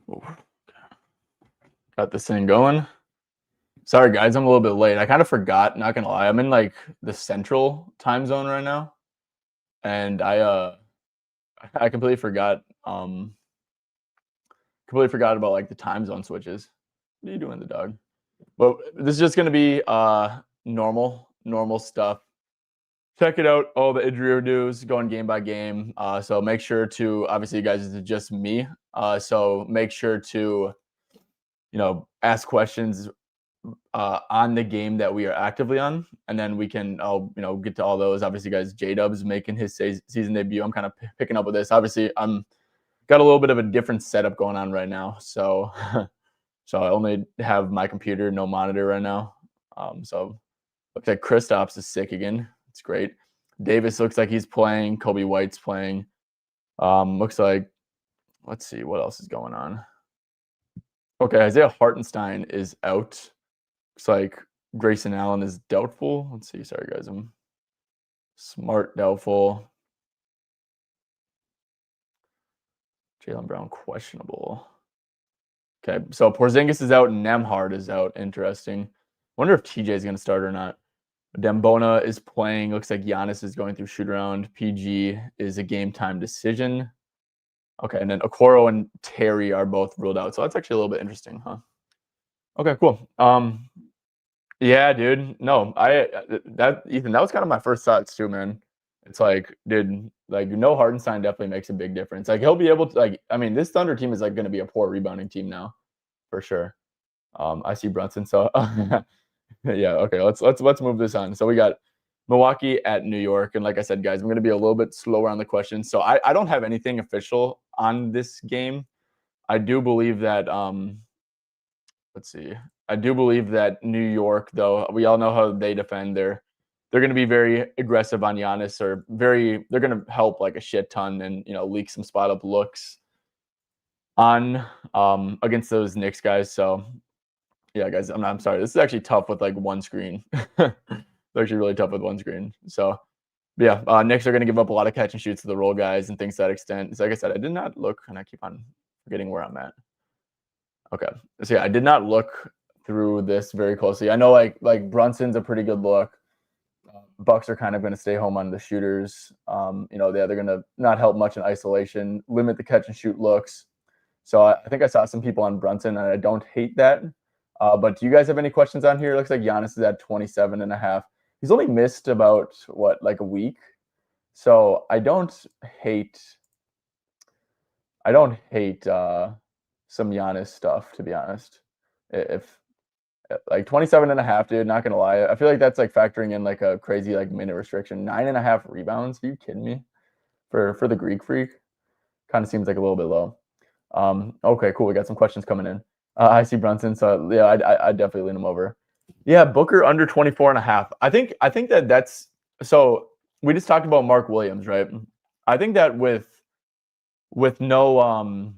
Ooh, got this thing going. Sorry, guys, I'm a little bit late. I kind of forgot, not gonna lie. I'm in like the central time zone right now, and I completely forgot about like the time zone switches. What are you doing, the dog? Well, this is just gonna be normal stuff. Check it out, all the injury news, going game by game. So make sure to, obviously, you guys, it's just me. So make sure to, ask questions on the game that we are actively on, and then I'll get to all those. Obviously, guys, J-Dub's making his season debut. I'm kind of picking up with this. Obviously, I'm got a little bit of a different setup going on right now. So so I only have my computer, no monitor right now. So looks like Kristaps is sick again. It's great. Davis looks like he's playing. Kobe White's playing. Looks like, let's see what else is going on. Okay, Isaiah Hartenstein is out. Looks like Grayson Allen is doubtful. Let's see. Sorry, guys. I'm Smart doubtful. Jaylen Brown questionable. Okay, so Porzingis is out and Nembhard is out. Interesting. Wonder if TJ is going to start or not. Dembona is playing. Looks like Giannis is going through shoot around. PG is a game time decision. Okay, and then Okoro and Terry are both ruled out. So that's actually a little bit interesting, huh? Okay, cool. Yeah, dude. No, Ethan, that was kind of my first thoughts too, man. It's like, dude, like no Hardenstein definitely makes a big difference. Like he'll be able to, like, I mean, this Thunder team is like going to be a poor rebounding team now, for sure. I see Brunson, so yeah. Okay, let's move this on. So we got Milwaukee at New York, and like I said, guys, I'm going to be a little bit slower on the questions. So I don't have anything official on this game. I do believe that let's see. I do believe that New York, though, we all know how they defend. They're going to be very aggressive on Giannis, or they're going to help like a shit ton and leak some spot up looks on against those Knicks guys. So yeah, guys, I'm sorry. This is actually tough with like one screen. It's actually really tough with one screen. So yeah, Knicks are going to give up a lot of catch and shoots to the roll guys and things to that extent. So like I said, I did not look, and I keep on forgetting where I'm at. Okay, so yeah, I did not look through this very closely. I know like Brunson's a pretty good look. Bucks are kind of going to stay home on the shooters. They're going to not help much in isolation, limit the catch and shoot looks. So I think I saw some people on Brunson, and I don't hate that. But do you guys have any questions on here? It looks like Giannis is at 27.5. He's only missed about like a week. So I don't hate some Giannis stuff, to be honest. If like 27.5, dude, not gonna lie, I feel like that's like factoring in like a crazy like minute restriction. 9.5 rebounds. Are you kidding me? For the Greek freak, kind of seems like a little bit low. Okay, cool. We got some questions coming in. I see Brunson, so yeah, I definitely lean him over. Yeah, Booker under 24.5. I think that's so. We just talked about Mark Williams, right? I think that with no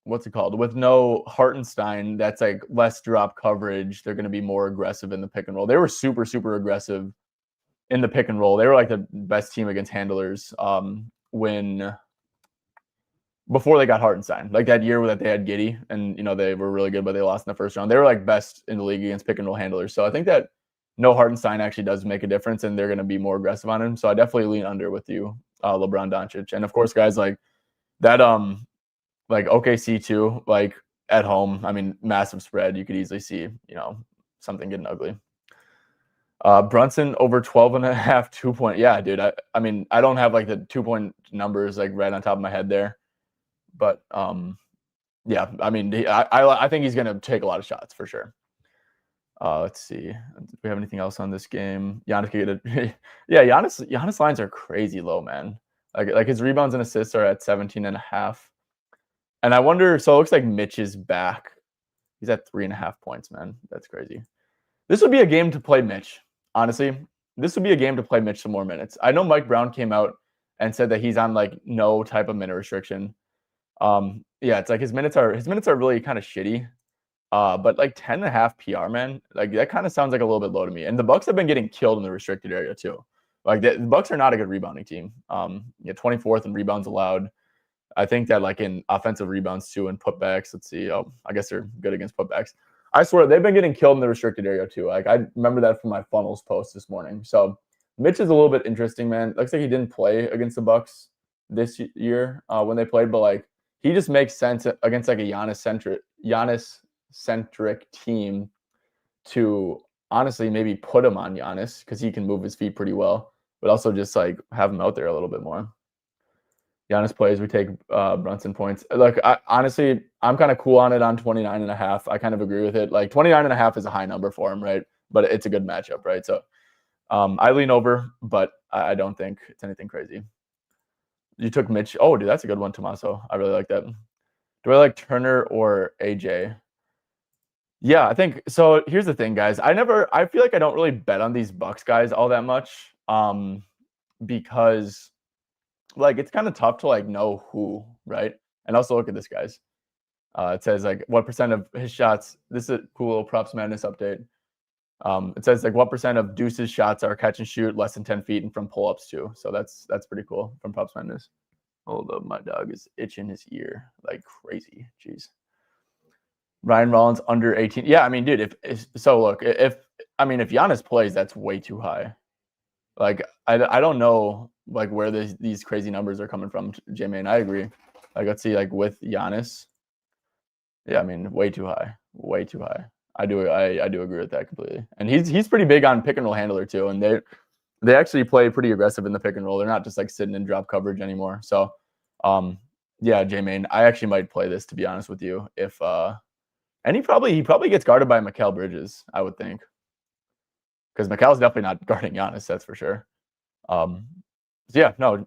what's it called? With no Hartenstein, that's like less drop coverage. They're going to be more aggressive in the pick and roll. They were super, super aggressive in the pick and roll. They were like the best team against handlers before they got Hartenstein. Like that year that they had Giddey, and they were really good, but they lost in the first round. They were like best in the league against pick and roll handlers. So I think that no Hartenstein actually does make a difference, and they're going to be more aggressive on him. So I definitely lean under with you, LeBron Doncic. And of course, guys, like that like OKC too, like at home. I mean, massive spread. You could easily see, something getting ugly. Brunson over 12.5, 2 point. Yeah, dude. I mean, I don't have like the 2 point numbers like right on top of my head there, but yeah. I mean, I think he's gonna take a lot of shots for sure. Let's see. Do we have anything else on this game? Giannis could get it. Yeah, Giannis lines are crazy low, man. Like his rebounds and assists are at 17.5. And I wonder, so it looks like Mitch is back. He's at 3.5 points, man. That's crazy. This would be a game to play Mitch. Honestly, this would be a game to play Mitch some more minutes. I know Mike Brown came out and said that he's on like no type of minute restriction. Yeah, it's like his minutes are really kind of shitty. But like 10.5 PR, man, like that kind of sounds like a little bit low to me. And the Bucks have been getting killed in the restricted area too. Like the Bucks are not a good rebounding team. 24th in rebounds allowed. I think that like in offensive rebounds too and putbacks. Let's see. Oh, I guess they're good against putbacks. I swear they've been getting killed in the restricted area too. Like I remember that from my funnels post this morning. So Mitch is a little bit interesting, man. Looks like he didn't play against the Bucks this year when they played, but like he just makes sense against like a Giannis centric team to honestly maybe put him on Giannis because he can move his feet pretty well, but also just like have him out there a little bit more. Giannis plays, we take Brunson points. Look, honestly, I'm kind of cool on it on 29.5. I kind of agree with it. Like 29.5 is a high number for him, right? But it's a good matchup, right? So I lean over, but I don't think it's anything crazy. You took Mitch. Oh, dude, that's a good one, Tommaso. I really like that. Do I like Turner or AJ? Yeah, I think so. Here's the thing, guys. I feel like I don't really bet on these Bucks guys all that much. Because like it's kind of tough to like know who, right? And also look at this, guys. It says like what percent of his shots. This is a cool little props madness update. It says like what percent of Deuce's shots are catch and shoot less than 10 feet and from pull-ups too. So that's pretty cool from props madness. Hold up, my dog is itching his ear like crazy. Jeez. Ryan Rollins under 18. Yeah, I mean, dude, if Giannis plays, that's way too high. Like I don't know like where these crazy numbers are coming from, J-Man. I agree. Like let's see, like with Giannis. Yeah, I mean, way too high. Way too high. I do agree with that completely. And he's pretty big on pick and roll handler too. And they actually play pretty aggressive in the pick and roll. They're not just like sitting in drop coverage anymore. So yeah, J-Man, I actually might play this to be honest with you. If and he probably gets guarded by Mikal Bridges, I would think. Because Mikal's definitely not guarding Giannis, that's for sure. So yeah, no,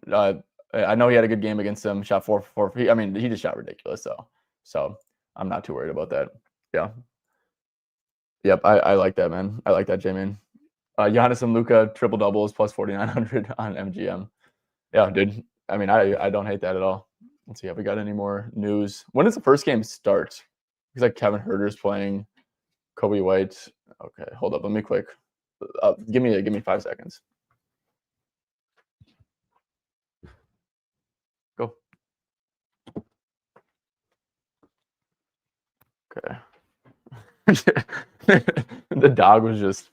I know he had a good game against him. Shot 4 for 4. I mean, he just shot ridiculous, though. So I'm not too worried about that. Yeah. Yep, I like that, man. I like that, J-Man. Giannis and Luka triple doubles plus 4,900 on MGM. Yeah, dude. I mean, I don't hate that at all. Let's see, have we got any more news? When does the first game start? Looks like Kevin Huerter's playing. Kobe White. Okay, hold up. Let me quick. Give me 5 seconds. Go. Okay. The dog was just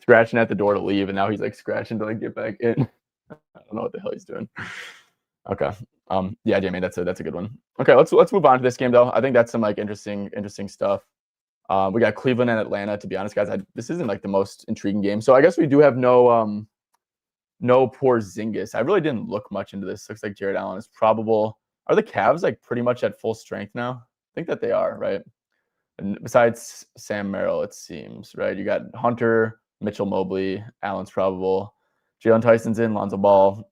scratching at the door to leave, and now he's like scratching to like get back in. I don't know what the hell he's doing. Okay. Yeah, Jamie, that's a good one. Okay, let's move on to this game though. I think that's some like interesting stuff. We got Cleveland and Atlanta. To be honest, guys, this isn't like the most intriguing game. So I guess we do have no Porzingis. I really didn't look much into this. Looks like Jared Allen is probable. Are the Cavs like pretty much at full strength now? I think that they are, right? And besides Sam Merrill, it seems, right? You got Hunter, Mitchell Mobley, Allen's probable. Jalen Tyson's in, Lonzo Ball,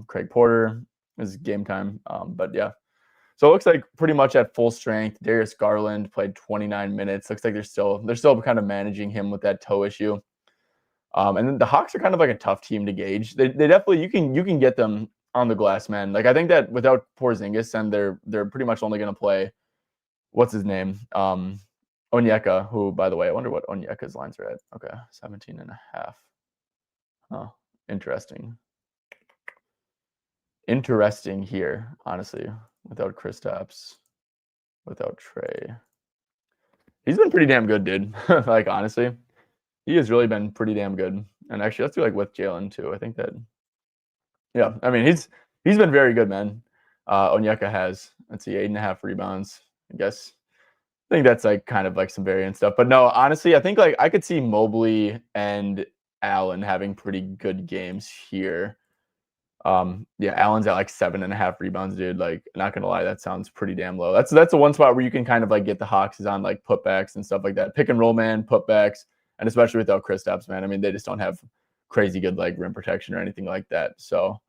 Craig Porter is game time. But yeah. So it looks like pretty much at full strength. Darius Garland played 29 minutes. Looks like they're still kind of managing him with that toe issue. And then the Hawks are kind of like a tough team to gauge. They definitely you can get them on the glass, man. Like I think that without Porzingis, and they're pretty much only going to play what's his name, Onyeka. Who, by the way, I wonder what Onyeka's lines are at. Okay, 17.5. Oh, interesting. Interesting here, honestly. Without Kristaps, without Trey, he's been pretty damn good, dude. Like honestly. He has really been pretty damn good. And actually, let's do like with Jalen too. I think that, yeah, I mean, he's been very good, man. Onyeka has, let's see, 8.5 rebounds. I think that's like kind of like some variant stuff. But no, honestly, I think like I could see Mobley and Allen having pretty good games here. Yeah, Allen's at like 7.5 rebounds, dude. Like, not gonna lie, that sounds pretty damn low. That's the one spot where you can kind of like get the Hawks is on like putbacks and stuff like that. Pick and roll, man, putbacks. And especially without Kristaps, man. I mean, they just don't have crazy good like rim protection or anything like that. So,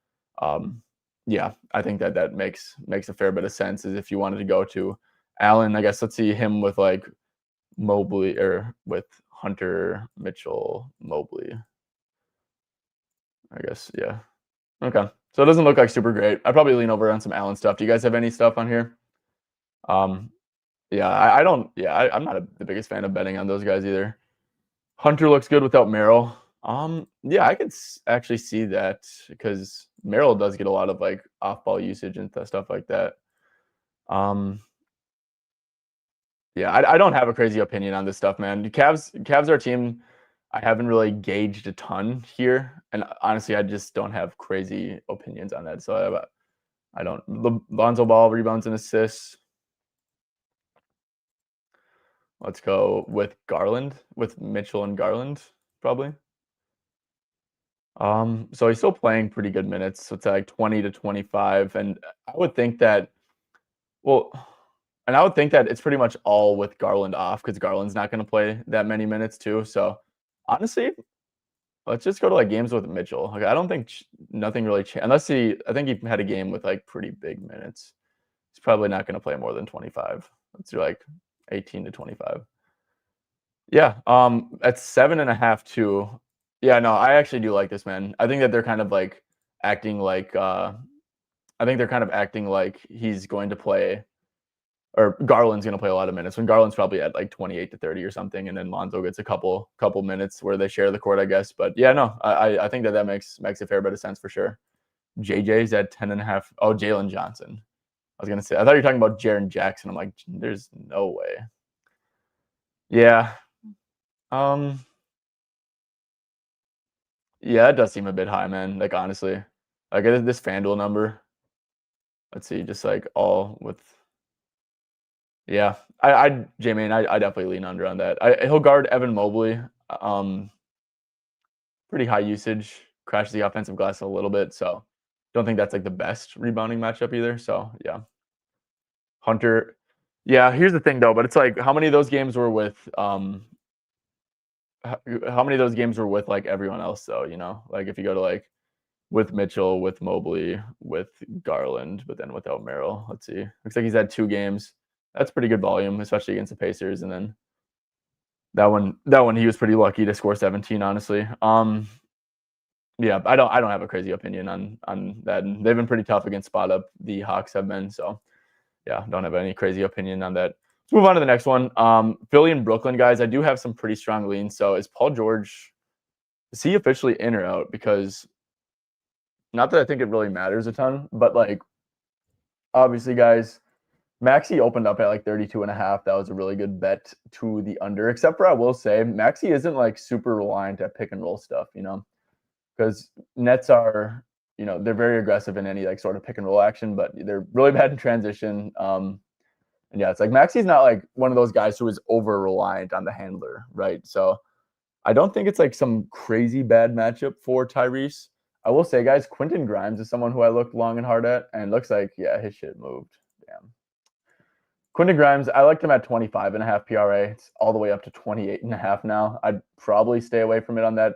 yeah, I think that makes a fair bit of sense. Is if you wanted to go to Allen, I guess let's see him with like Mobley or with Hunter, Mitchell, Mobley. I guess, yeah. Okay, so it doesn't look like super great. I'd probably lean over on some Allen stuff. Do you guys have any stuff on here? Yeah, I'm not the biggest fan of betting on those guys either. Hunter looks good without Merrill. Yeah, I could actually see that because Merrill does get a lot of like off ball usage and stuff like that. Um, yeah, I don't have a crazy opinion on this stuff, man. The Cavs are a team I haven't really gauged a ton here, and honestly, I just don't have crazy opinions on that. So I don't. Lonzo Ball rebounds and assists. Let's go with Garland, with Mitchell and Garland, probably. So he's still playing pretty good minutes. So it's like 20 to 25. And I would think that, well, and I would think that it's pretty much all with Garland off because Garland's not going to play that many minutes too. So honestly, let's just go to like games with Mitchell. Like I don't think nothing really changed unless I think he had a game with like pretty big minutes. He's probably not going to play more than 25. Let's do like 18 to 25. Yeah, at 7.5 too. Yeah, no, I actually do like this, man. I think that they're kind of like acting like I think they're kind of acting like he's going to play or Garland's going to play a lot of minutes when Garland's probably at like 28 to 30 or something, and then Lonzo gets a couple minutes where they share the court, I guess. But yeah, no, I think that makes a fair bit of sense for sure. JJ's at 10.5. Oh, Jalen Johnson. I was gonna say I thought you were talking about Jaren Jackson. I'm like, there's no way. Yeah. Um. Yeah, it does seem a bit high, man. Like honestly, like this FanDuel number. Let's see, just like all with. Yeah, J-Man, I definitely lean under on that. He'll guard Evan Mobley. Um, Pretty high usage, crashes the offensive glass a little bit. So, don't think that's like the best rebounding matchup either. So yeah, Hunter. Yeah, here's the thing though, but it's like how many of those games were with how many of those games were with like everyone else though? You know, like if you go to like with Mitchell, with Mobley, with Garland, but then without Merrill. Let's see. Looks like he's had 2 games. That's pretty good volume, especially against the Pacers. And then that one he was pretty lucky to score 17, honestly. Yeah, I don't have a crazy opinion on that. And they've been pretty tough against spot up. The Hawks have been. So yeah, don't have any crazy opinion on that. Let's move on to the next one. Philly and Brooklyn, guys. I do have some pretty strong leans. So is Paul George, is he officially in or out? Because not that I think it really matters a ton, but like obviously, guys, Maxey opened up at like 32.5. That was a really good bet to the under, except for I will say Maxey isn't like super reliant at pick and roll stuff, you know, because Nets are, you know, they're very aggressive in any like sort of pick and roll action, but they're really bad in transition. And yeah, it's like Maxey's not like one of those guys who is over reliant on the handler, right? So I don't think it's like some crazy bad matchup for Tyrese. I will say, guys, Quentin Grimes is someone who I looked long and hard at, and looks like, yeah, his shit moved. Damn. Quentin Grimes, I liked him at 25.5 PRA. It's all the way up to 28.5 now. I'd probably stay away from it on that.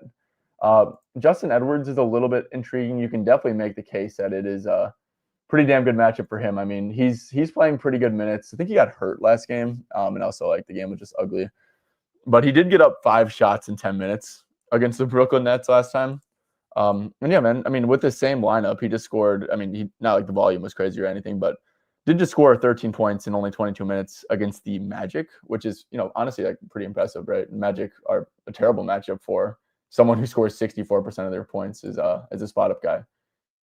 Justin Edwards is a little bit intriguing. You can definitely make the case that it is a pretty damn good matchup for him. I mean, he's playing pretty good minutes. I think he got hurt last game, and also like the game was just ugly. But he did get up 5 shots in 10 minutes against the Brooklyn Nets last time. And yeah, man, I mean, with the same lineup, he just scored. I mean, not like the volume was crazy or anything, but did just score 13 points in only 22 minutes against the Magic, which is, you know, honestly, like pretty impressive, right? Magic are a terrible matchup for someone who scores 64% of their points as a spot up guy.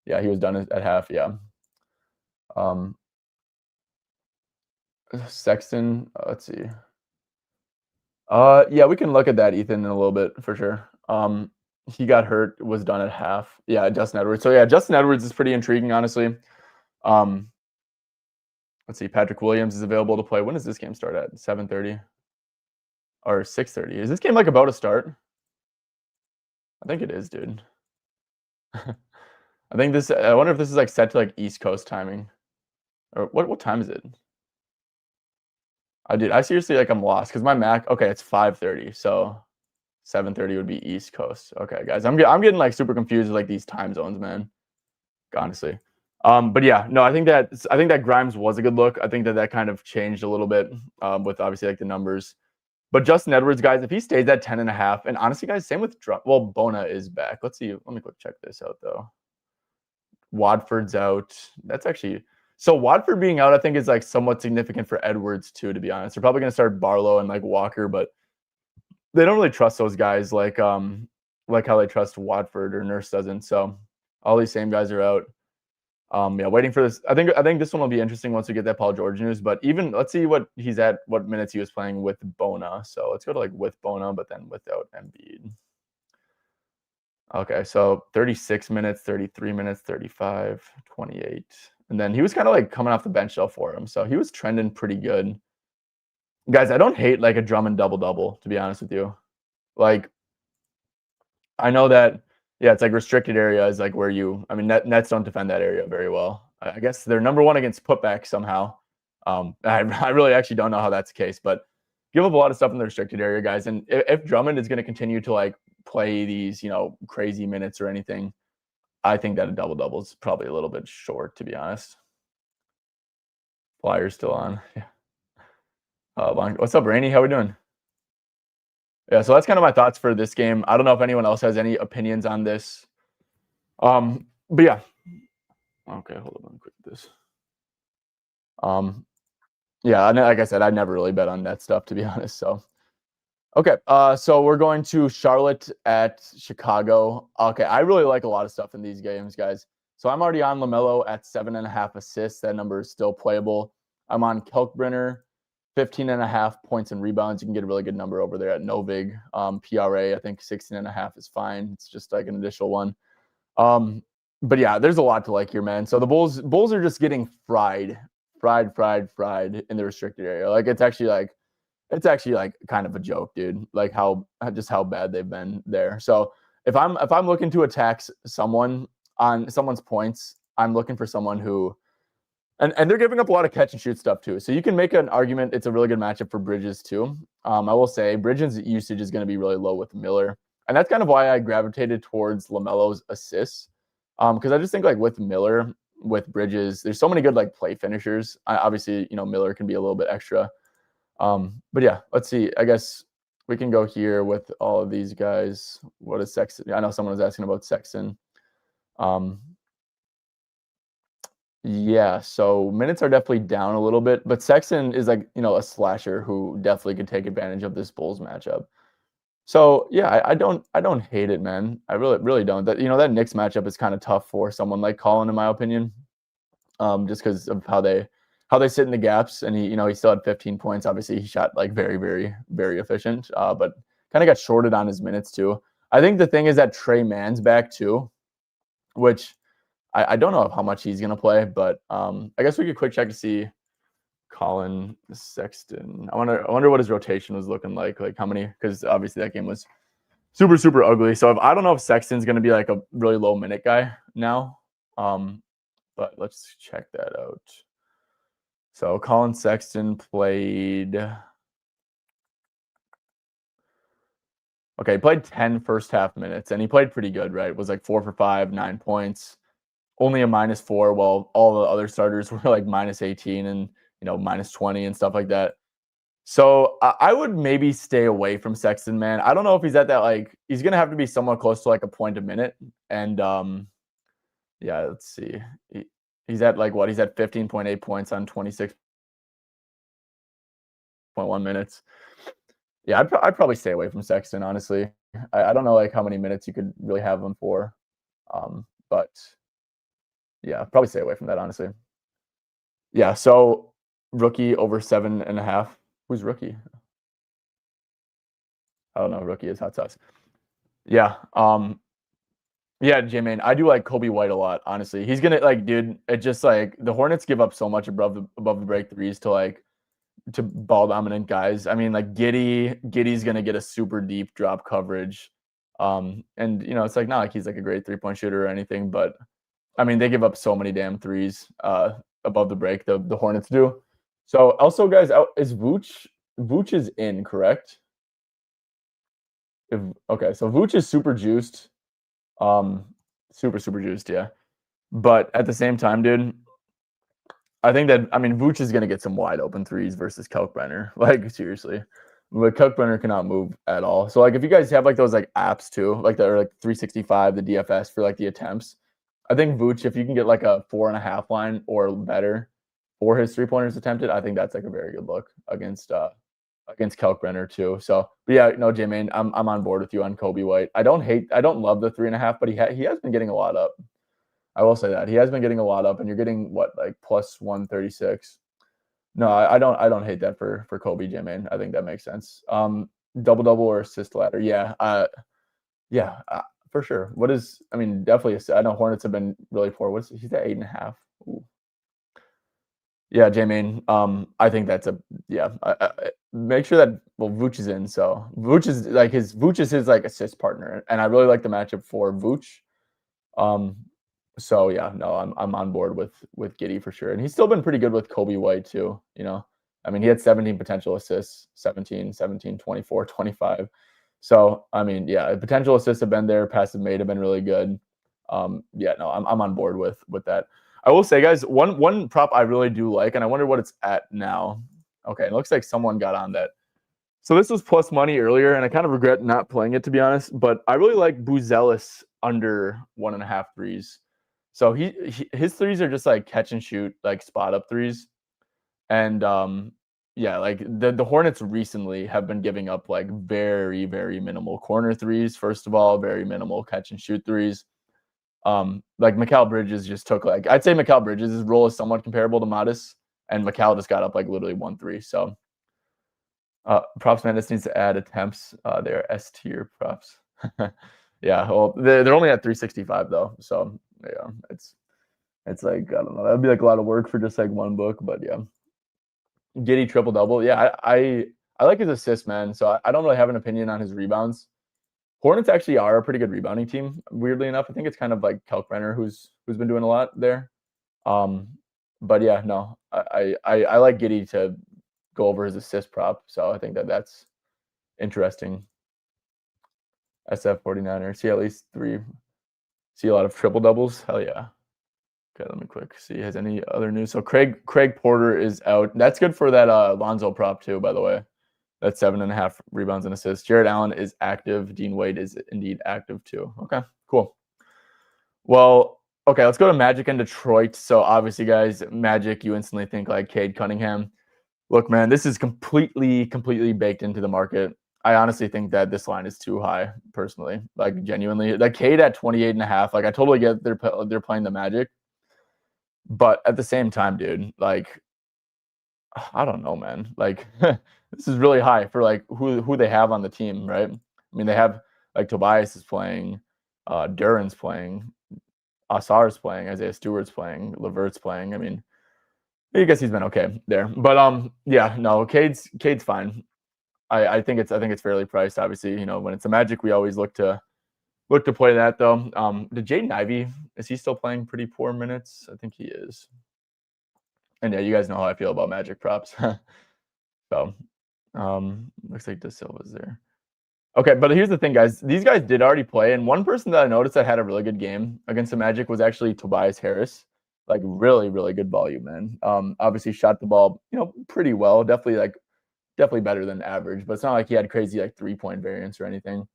Yeah, he was done at half. Yeah. Sexton, let's see. Yeah, we can look at that, Ethan, in a little bit for sure. He got hurt, was done at half. Yeah, Justin Edwards. So yeah, Justin Edwards is pretty intriguing, honestly. Let's see. Patrick Williams is available to play. When does this game start at? 7:30 or 6:30? Is this game like about to start? I think it is, dude. I think this. I wonder if this is like set to like East Coast timing, or what time is it? I seriously like I'm lost because my Mac. Okay, it's 5:30, so 7:30 would be East Coast. Okay, guys, I'm getting like super confused with like these time zones, man. Honestly, but yeah, no, I think that Grimes was a good look. I think that kind of changed a little bit with obviously like the numbers. But Justin Edwards, guys, if he stays at 10.5, and honestly, guys, same with Bona is back. Let's see. Let me quick check this out though. Watford's out. That's actually. So Watford being out, I think, is like somewhat significant for Edwards too. To be honest, they're probably going to start Barlow and like Walker, but they don't really trust those guys. Like like how they trust Watford or Nurse doesn't. So all these same guys are out. Yeah, waiting for this. I think this one will be interesting once we get that Paul George news. But even let's see what minutes he was playing with Bona. So let's go to like with Bona, but then without Embiid. Okay, so 36 minutes, 33 minutes, 35, 28. And then he was kind of like coming off the bench though for him. So he was trending pretty good. Guys, I don't hate like a Drummond double-double, to be honest with you. Like, I know that, yeah, it's like restricted area is like where Nets don't defend that area very well. I guess they're number one against putback somehow. I really actually don't know how that's the case, but give up a lot of stuff in the restricted area, guys. And if Drummond is going to continue to like play these, crazy minutes or anything, I think that a double-double is probably a little bit short, to be honest. Flyers still on. Yeah. What's up, Rainey? How we doing? Yeah, so that's kind of my thoughts for this game. I don't know if anyone else has any opinions on this. But yeah. Okay, hold on, let me click this. Yeah, like I said, I never really bet on that stuff, to be honest. So, okay, so we're going to Charlotte at Chicago. Okay, I really like a lot of stuff in these games, guys. So I'm already on LaMelo at 7.5 assists. That number is still playable. I'm on Kelkbrenner, 15.5 points and rebounds. You can get a really good number over there at Novig. PRA, I think 16.5 is fine. It's just like an additional one. But yeah, there's a lot to like here, man. So the Bulls are just getting fried in the restricted area. Like it's actually like kind of a joke, dude. Like how bad they've been there. So if I'm looking to attack someone on someone's points, I'm looking for someone who, and they're giving up a lot of catch and shoot stuff too. So you can make an argument it's a really good matchup for Bridges too. I will say Bridges' usage is going to be really low with Miller, and that's kind of why I gravitated towards LaMelo's assists. Because I just think like with Miller, with Bridges, there's so many good like play finishers. Obviously, Miller can be a little bit extra. But yeah, let's see. I guess we can go here with all of these guys. What is Sexton? I know someone was asking about Sexton. Yeah, so minutes are definitely down a little bit, but Sexton is like, a slasher who definitely could take advantage of this Bulls matchup. So yeah, I don't hate it, man. I really don't. That that Knicks matchup is kind of tough for someone like Colin, in my opinion. Just because of how they sit in the gaps, and he still had 15 points. Obviously, he shot like very, very, very efficient, but kind of got shorted on his minutes too. I think the thing is that Trey Mann's back too, which I don't know how much he's gonna play, but I guess we could quick check to see Colin Sexton. I wonder what his rotation was looking like how many, because obviously that game was super, super ugly. So I don't know if Sexton's gonna be like a really low minute guy now. But let's check that out. So Colin Sexton played. Okay, he played 10 first half minutes, and he played pretty good, right? It was like 4 for 5, 9 points, only a -4, while all the other starters were like -18 and -20 and stuff like that. So I would maybe stay away from Sexton, man. I don't know if he's at that he's gonna have to be somewhat close to like a point a minute, and yeah, let's see. He's at what? He's at 15.8 points on 26.1 minutes. Yeah, I'd probably stay away from Sexton, honestly. I don't know how many minutes you could really have him for. But yeah, probably stay away from that, honestly. Yeah, so rookie over 7.5. Who's rookie? I don't know. Rookie is hot sauce. Yeah. Yeah, J-Man, I do like Kobe White a lot, honestly. He's gonna dude, it just the Hornets give up so much above the break threes to ball dominant guys. I mean, Giddey's gonna get a super deep drop coverage. And it's not like he's a great 3-point shooter or anything, but I mean, they give up so many damn threes above the break, the Hornets do. So also, guys, is Vooch is in, correct? Okay, so Vooch is super juiced. Super juiced, yeah. But at the same time, dude, I think that Vooch is gonna get some wide open threes versus Kelkbrenner. Seriously. But Kelkbrenner cannot move at all. So if you guys have those apps too, or 365, the DFS for the attempts, I think Vooch, if you can get a 4.5 line or better for his 3-pointers attempted, I think that's a very good look against against Kalkbrenner too. So, but yeah, no, J-Main, I'm on board with you on Kobe White. I don't love the 3.5, but he has been getting a lot up. I will say that he has been getting a lot up, and you're getting what, like plus 136. No, I don't hate that for Kobe, J-Main. I think that makes sense. Double double or assist ladder, yeah, for sure. I mean, definitely. I know Hornets have been really poor. He's at 8.5. Ooh. Yeah, J-Main. I think that's make sure that Vooch is in. So Vooch is his like assist partner, and I really like the matchup for Vooch. So yeah, no, I'm on board with Giddy for sure, and he's still been pretty good with Kobe White too. I mean, he had 17 potential assists, 17, 24, 25. So I mean, yeah, potential assists have been there. Passive made have been really good. Yeah, no, I'm on board with that. I will say, guys, one prop I really do like, and I wonder what it's at now. Okay, it looks like someone got on that. So this was plus money earlier, and I kind of regret not playing it, to be honest. But I really like Buzelis under 1.5 threes. So his threes are just like catch and shoot, like spot up threes. And yeah, like the Hornets recently have been giving up like very, very minimal corner threes. First of all, very minimal catch and shoot threes. Like Mikal Bridges just took I'd say Mikal Bridges' role is somewhat comparable to Modis, and Mikal just got up like literally 1-3. So Props Madness needs to add attempts. They're S tier props. Yeah, well, they're only at 365 though, so yeah, it's like, I don't know, that'd be like a lot of work for just like one book, but yeah. Giddy triple double, yeah, I like his assists, man. So I don't really have an opinion on his rebounds. Hornets actually are a pretty good rebounding team. Weirdly enough, I think it's kind of like Kalkbrenner who's been doing a lot there. But yeah, no, I like Giddy to go over his assist prop, so I think that's interesting. SF 49er, see at least 3. See a lot of triple doubles. Hell yeah. Okay, let me quick see. Has any other news? So Craig Porter is out. That's good for that Lonzo prop too, by the way. That's 7.5 rebounds and assists. Jared Allen is active. Dean Wade is indeed active too. Okay, cool. Well, okay, let's go to Magic and Detroit. So obviously, guys, Magic, you instantly think like Cade Cunningham. Look, man, this is completely baked into the market. I honestly think that this line is too high, personally. Like, genuinely. Like, Cade at 28.5. Like, I totally get they're playing the Magic. But at the same time, dude, like, I don't know, man. Like, this is really high for, like, who they have on the team, right? I mean, they have, like, Tobias is playing. Duran's playing. Asar's playing. Isaiah Stewart's playing. Levert's playing. I mean, I guess he's been okay there. But, yeah, no, Cade's fine. I think it's fairly priced. Obviously, when it's a Magic, we always look to play that though. Did Jaden Ivey, is he still playing pretty poor minutes? I think he is. And yeah, you guys know how I feel about Magic props. So looks like De Silva's there. Okay, but here's the thing, guys. These guys did already play, and one person that I noticed that had a really good game against the Magic was actually Tobias Harris. Like, really, really good volume, man. Obviously shot the ball, pretty well. Definitely better than average, but it's not like he had crazy like 3-point variance or anything.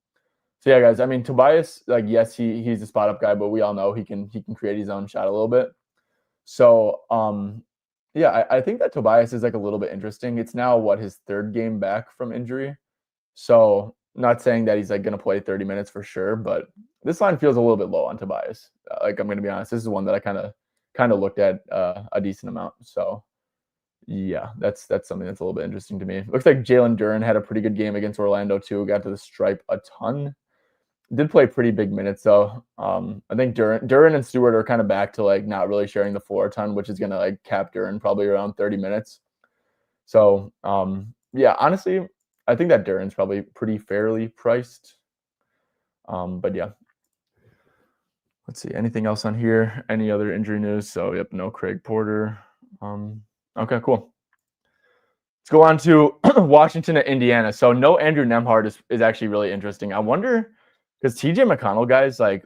So yeah, guys, I mean, Tobias, like, yes, he's a spot up guy, but we all know he can create his own shot a little bit. So yeah, I think that Tobias is like a little bit interesting. It's now his 3rd game back from injury. So not saying that he's like going to play 30 minutes for sure, but this line feels a little bit low on Tobias. Like, I'm going to be honest, this is one that I kind of looked at a decent amount. So yeah, that's something that's a little bit interesting to me. Looks like Jalen Duren had a pretty good game against Orlando too. Got to the stripe a ton. Did play pretty big minutes though. I think Duren and Stewart are kind of back to like not really sharing the floor a ton, which is gonna like cap Duren probably around 30 minutes. So yeah, honestly, I think that Duren's probably pretty fairly priced. But yeah. Let's see. Anything else on here? Any other injury news? So yep, no Craig Porter. Okay, cool. Let's go on to Washington and Indiana. So no Andrew Nembhard is actually really interesting. I wonder, because TJ McConnell, guys, like,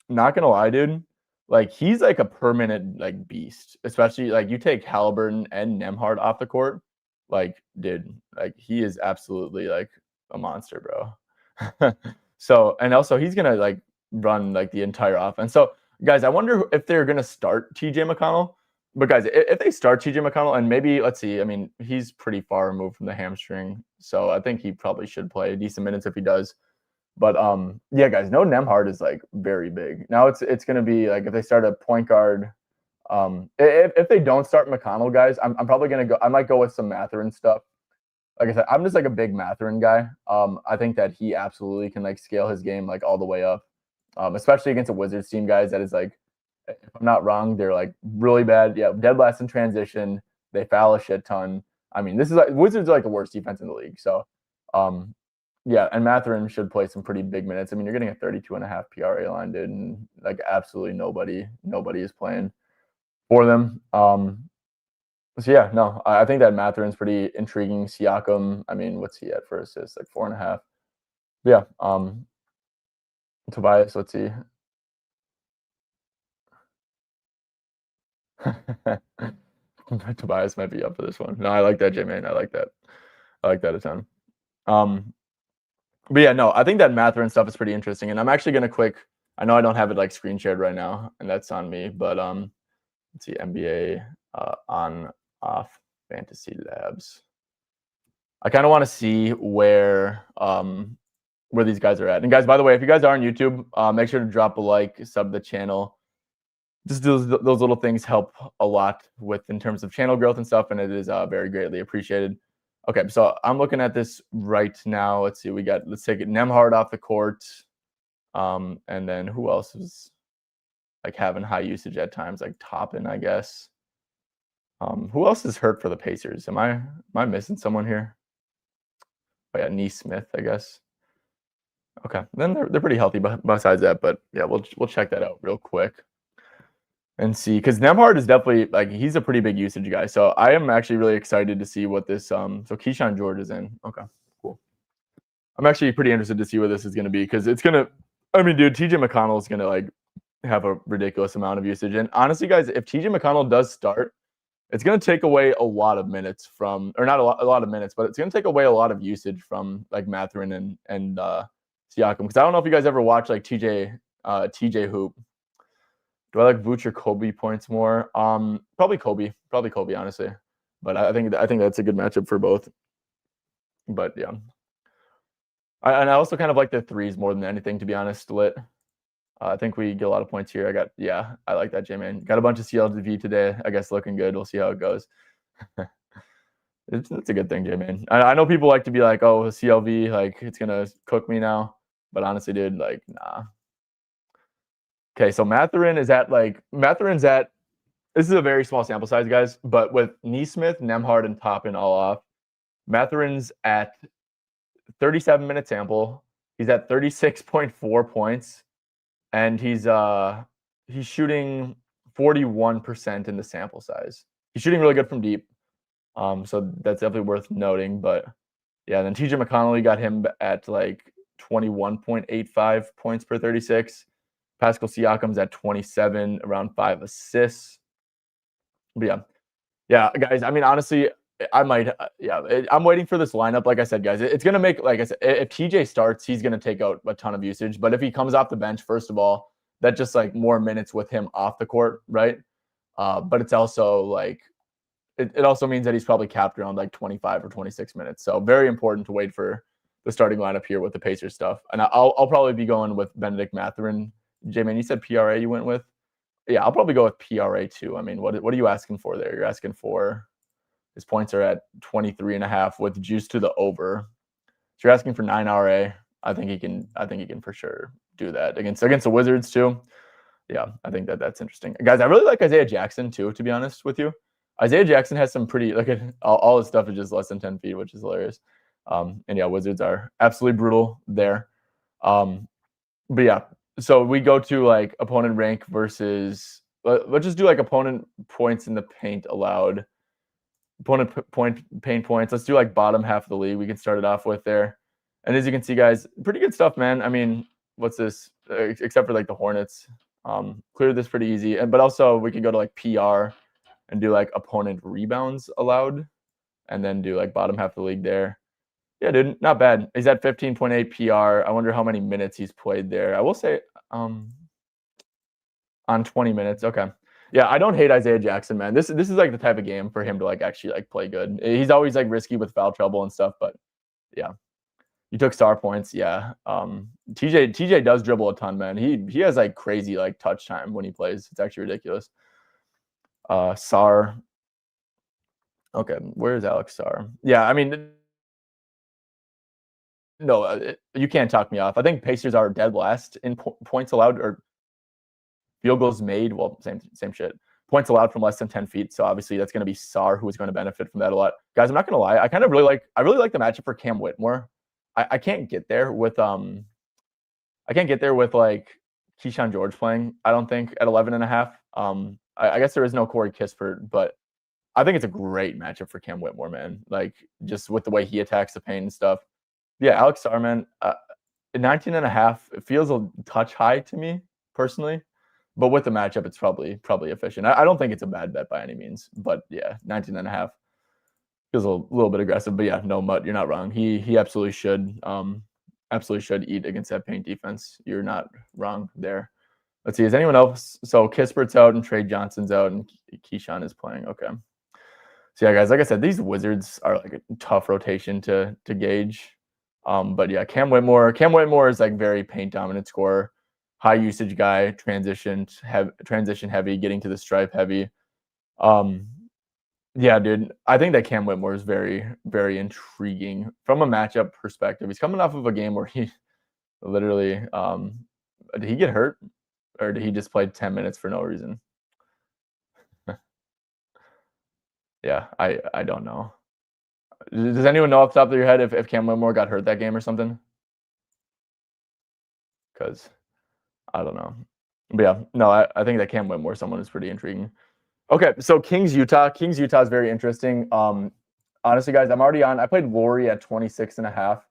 not gonna lie, dude, like, he's like a permanent like beast. Especially like you take Halliburton and Nembhard off the court, like, dude, like, he is absolutely like a monster, bro. So, and also he's gonna like run like the entire offense. So guys, I wonder if they're gonna start TJ McConnell, but guys, if they start TJ McConnell, and maybe let's see, I mean, he's pretty far removed from the hamstring, so I think he probably should play decent minutes if he does. But yeah, guys, no Nemhard is like very big. Now it's gonna be like if they start a point guard. If they don't start McConnell, guys, I'm probably gonna go. I might go with some Mathurin stuff. Like I said, I'm just like a big Mathurin guy. I think that he absolutely can like scale his game like all the way up, especially against a Wizards team, guys. That is like, if I'm not wrong, they're like really bad. Yeah, dead last in transition. They foul a shit ton. I mean, this is like Wizards are like the worst defense in the league. So, yeah, and Mathurin should play some pretty big minutes. I mean, you're getting a 32.5 PRA line, dude, and like absolutely nobody is playing for them. So yeah, no, I think that Mathurin's pretty intriguing. Siakam, I mean, what's he at for assists? Like 4.5. Yeah. Tobias, let's see. Tobias might be up for this one. No, I like that, J-Man. I like that. I like that a ton. But yeah, no, I think that Mathurin stuff is pretty interesting. And I'm actually gonna I know I don't have it like screen shared right now, and that's on me, but let's see, NBA on off fantasy labs. I kind of want to see where these guys are at. And guys, by the way, if you guys are on YouTube, make sure to drop a like, sub the channel. Just those little things help a lot in terms of channel growth and stuff, and it is very greatly appreciated. Okay, so I'm looking at this right now. Let's see, let's take it Nemhard off the court, and then who else is like having high usage at times, like Toppin, I guess. Who else is hurt for the Pacers? Am I missing someone here? Oh yeah, Neesmith, I guess. Okay, then they're pretty healthy besides that, but yeah, we'll check that out real quick and see, because Nemhard is definitely like he's a pretty big usage guy. So I am actually really excited to see what this so Keyshawn George is in. Okay, cool. I'm actually pretty interested to see what this is going to be, because it's gonna. I mean, dude, TJ McConnell is gonna like have a ridiculous amount of usage, and honestly, guys, if TJ McConnell does start, it's going to take away a lot of minutes from, or not a lot of minutes, but it's going to take away a lot of usage from like Mathurin and Siakam. Because I don't know if you guys ever watch like TJ Hoop. Do I like Vooch or Kobe points more? Probably Kobe, honestly. But I think that's a good matchup for both. But yeah, and I also kind of like the threes more than anything, to be honest. Lit. I think we get a lot of points here. I like that, J-Man. Got a bunch of CLV today. I guess looking good. We'll see how it goes. It's a good thing, J-Man. I know people like to be like, oh, CLV, like it's gonna cook me now. But honestly, dude, like, nah. Okay, so Mathurin's at this is a very small sample size, guys. But with Neesmith, Nemhard, and Toppin all off, Mathurin's at 37-minute sample. He's at 36.4 points. And he's shooting 41% in the sample size. He's shooting really good from deep. So that's definitely worth noting. But yeah, then TJ McConnell, got him at like 21.85 points per 36. Pascal Siakam's at 27, around 5 assists. But yeah, guys, I mean, honestly, I'm waiting for this lineup. Like I said, guys, it's going to make, like I said, if TJ starts, he's going to take out a ton of usage. But if he comes off the bench, first of all, that's just like more minutes with him off the court, right? But it's also like, it also means that he's probably capped around like 25 or 26 minutes. So very important to wait for the starting lineup here with the Pacers stuff. And I'll probably be going with Benedict Mathurin. J-Man, you said PRA you went with? Yeah, I'll probably go with PRA too. I mean, what are you asking for there? You're asking for, his points are at 23.5 with juice to the over. So you're asking for 9 RA. I think he can for sure do that against the Wizards too. Yeah, I think that's interesting. Guys, I really like Isaiah Jackson too, to be honest with you. Isaiah Jackson has some pretty, like, all his stuff is just less than 10 feet, which is hilarious. And yeah, Wizards are absolutely brutal there. But yeah, so we go to like opponent rank versus, let's just do like opponent points in the paint allowed. Opponent paint points. Let's do like bottom half of the league. We can start it off with there. And as you can see, guys, pretty good stuff, man. I mean, what's this? Except for like the Hornets. Cleared this pretty easy. But also we can go to like PR and do like opponent rebounds allowed. And then do like bottom half of the league there. Yeah, dude, not bad. He's at 15.8 PR. I wonder how many minutes he's played there. I will say on 20 minutes. Okay. Yeah, I don't hate Isaiah Jackson, man. This is like the type of game for him to like actually like play good. He's always like risky with foul trouble and stuff, but yeah. You took star points, yeah. TJ does dribble a ton, man. He has like crazy like touch time when he plays. It's actually ridiculous. Sar. Okay, where's Alex Sar? Yeah, I mean, no, you can't talk me off. I think Pacers are dead last in points allowed or field goals made. Well, same shit. Points allowed from less than 10 feet. So obviously that's going to be Sar who is going to benefit from that a lot. Guys, I'm not going to lie. I really like the matchup for Cam Whitmore. I can't get there with like Keyshawn George playing. I don't think at 11.5. I guess there is no Corey Kispert, but I think it's a great matchup for Cam Whitmore, man. Like just with the way he attacks the paint and stuff. Yeah, Alex Sar, man. 19.5. It feels a touch high to me personally, but with the matchup, it's probably efficient. I don't think it's a bad bet by any means, but yeah, 19.5 feels a little bit aggressive. But yeah, no, Mutt, you're not wrong. He absolutely should eat against that paint defense. You're not wrong there. Let's see, is anyone else? So Kispert's out and Trey Johnson's out and Keyshawn is playing. Okay. So yeah, guys, like I said, these Wizards are like a tough rotation to gauge. But yeah, Cam Whitmore is like very paint dominant scorer, high usage guy, transition heavy, getting to the stripe heavy. Yeah, dude, I think that Cam Whitmore is very, very intriguing from a matchup perspective. He's coming off of a game where he literally did he get hurt or did he just play 10 minutes for no reason? Yeah, I don't know. Does anyone know off the top of your head if Cam Whitmore got hurt that game or something? Because I don't know. But yeah, no, I think that Cam Whitmore someone is pretty intriguing. Okay, so Kings Utah is very interesting. Honestly, guys, I'm already on. I played Laurie at 26.5.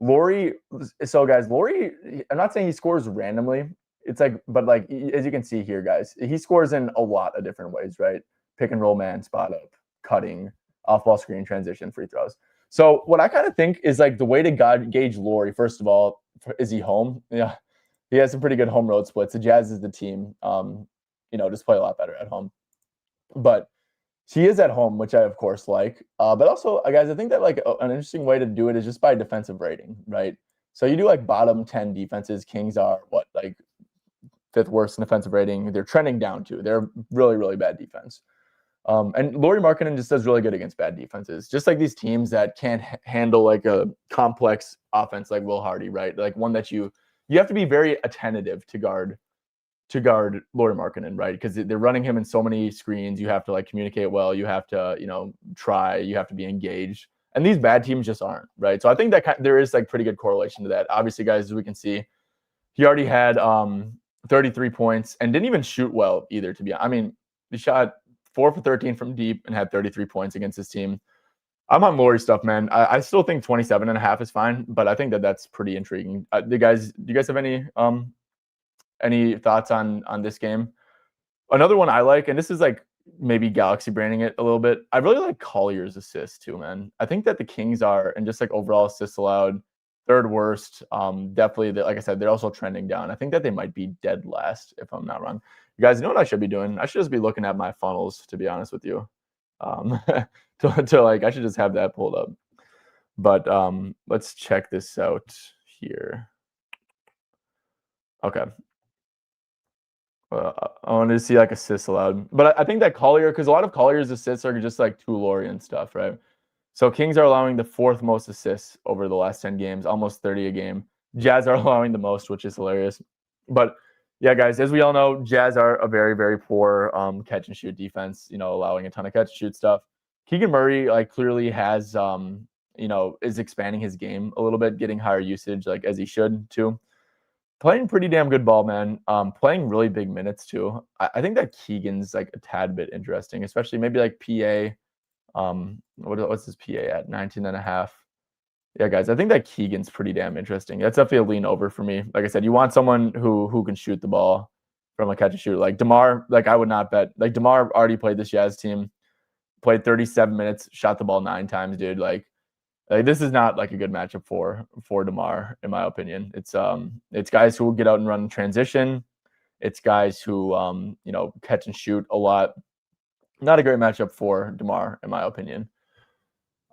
Laurie, I'm not saying he scores randomly. It's like, but like as you can see here, guys, he scores in a lot of different ways, right? Pick and roll man, spot up, cutting, off ball screen, transition, free throws. So what I kind of think is like the way to gauge Laurie, first of all, is he home? Yeah, he has some pretty good home road splits. The Jazz is the team. Just play a lot better at home. But he is at home, which I of course like. But also, guys, I think that like an interesting way to do it is just by defensive rating, right? So you do like bottom 10 defenses. Kings are what, like 5th worst in defensive rating. They're trending down to. They're really, really bad defense. And Lauri Markkanen just does really good against bad defenses. Just like these teams that can't handle like a complex offense like Will Hardy, right? Like one that you have to be very attentive to guard Lauri Markkanen, right? Because they're running him in so many screens. You have to like communicate well. You have to, try. You have to be engaged. And these bad teams just aren't, right? So I think that there is like pretty good correlation to that. Obviously, guys, as we can see, he already had 33 points and didn't even shoot well either, to be honest. I mean, he shot 4 for 13 from deep and had 33 points against his team. I'm on Laurie stuff, man. I still think 27.5 is fine, but I think that's pretty intriguing. Do you guys have any thoughts on this game? Another one I like, and this is like maybe galaxy branding it a little bit. I really like Collier's assists too, man. I think that the Kings are, and just like overall assists allowed, 3rd worst. Definitely, like I said, they're also trending down. I think that they might be dead last, if I'm not wrong. You guys, you know what I should be doing? I should just be looking at my funnels, to be honest with you. To like, I should just have that pulled up. But let's check this out here. Okay. I wanted to see like assists allowed, but I think that Collier, because a lot of Collier's assists are just like to Laurie and stuff, right? So Kings are allowing the 4th most assists over the last 10 games, almost 30 a game. Jazz are allowing the most, which is hilarious. But yeah, guys, as we all know, Jazz are a very, very poor catch and shoot defense, allowing a ton of catch and shoot stuff. Keegan Murray like clearly has is expanding his game a little bit, getting higher usage, like as he should too. Playing pretty damn good ball, man. Playing really big minutes too. I think that Keegan's like a tad bit interesting, especially maybe like PA. What's his PA at? 19.5. Yeah, guys, I think that Keegan's pretty damn interesting. That's definitely a lean over for me. Like I said, you want someone who can shoot the ball from a catch and shoot. Like DeMar, like I would not bet. Like DeMar already played this Jazz team, played 37 minutes, shot the ball 9 times, dude. Like this is not like a good matchup for DeMar, in my opinion. It's guys who will get out and run transition. It's guys who catch and shoot a lot. Not a great matchup for DeMar, in my opinion.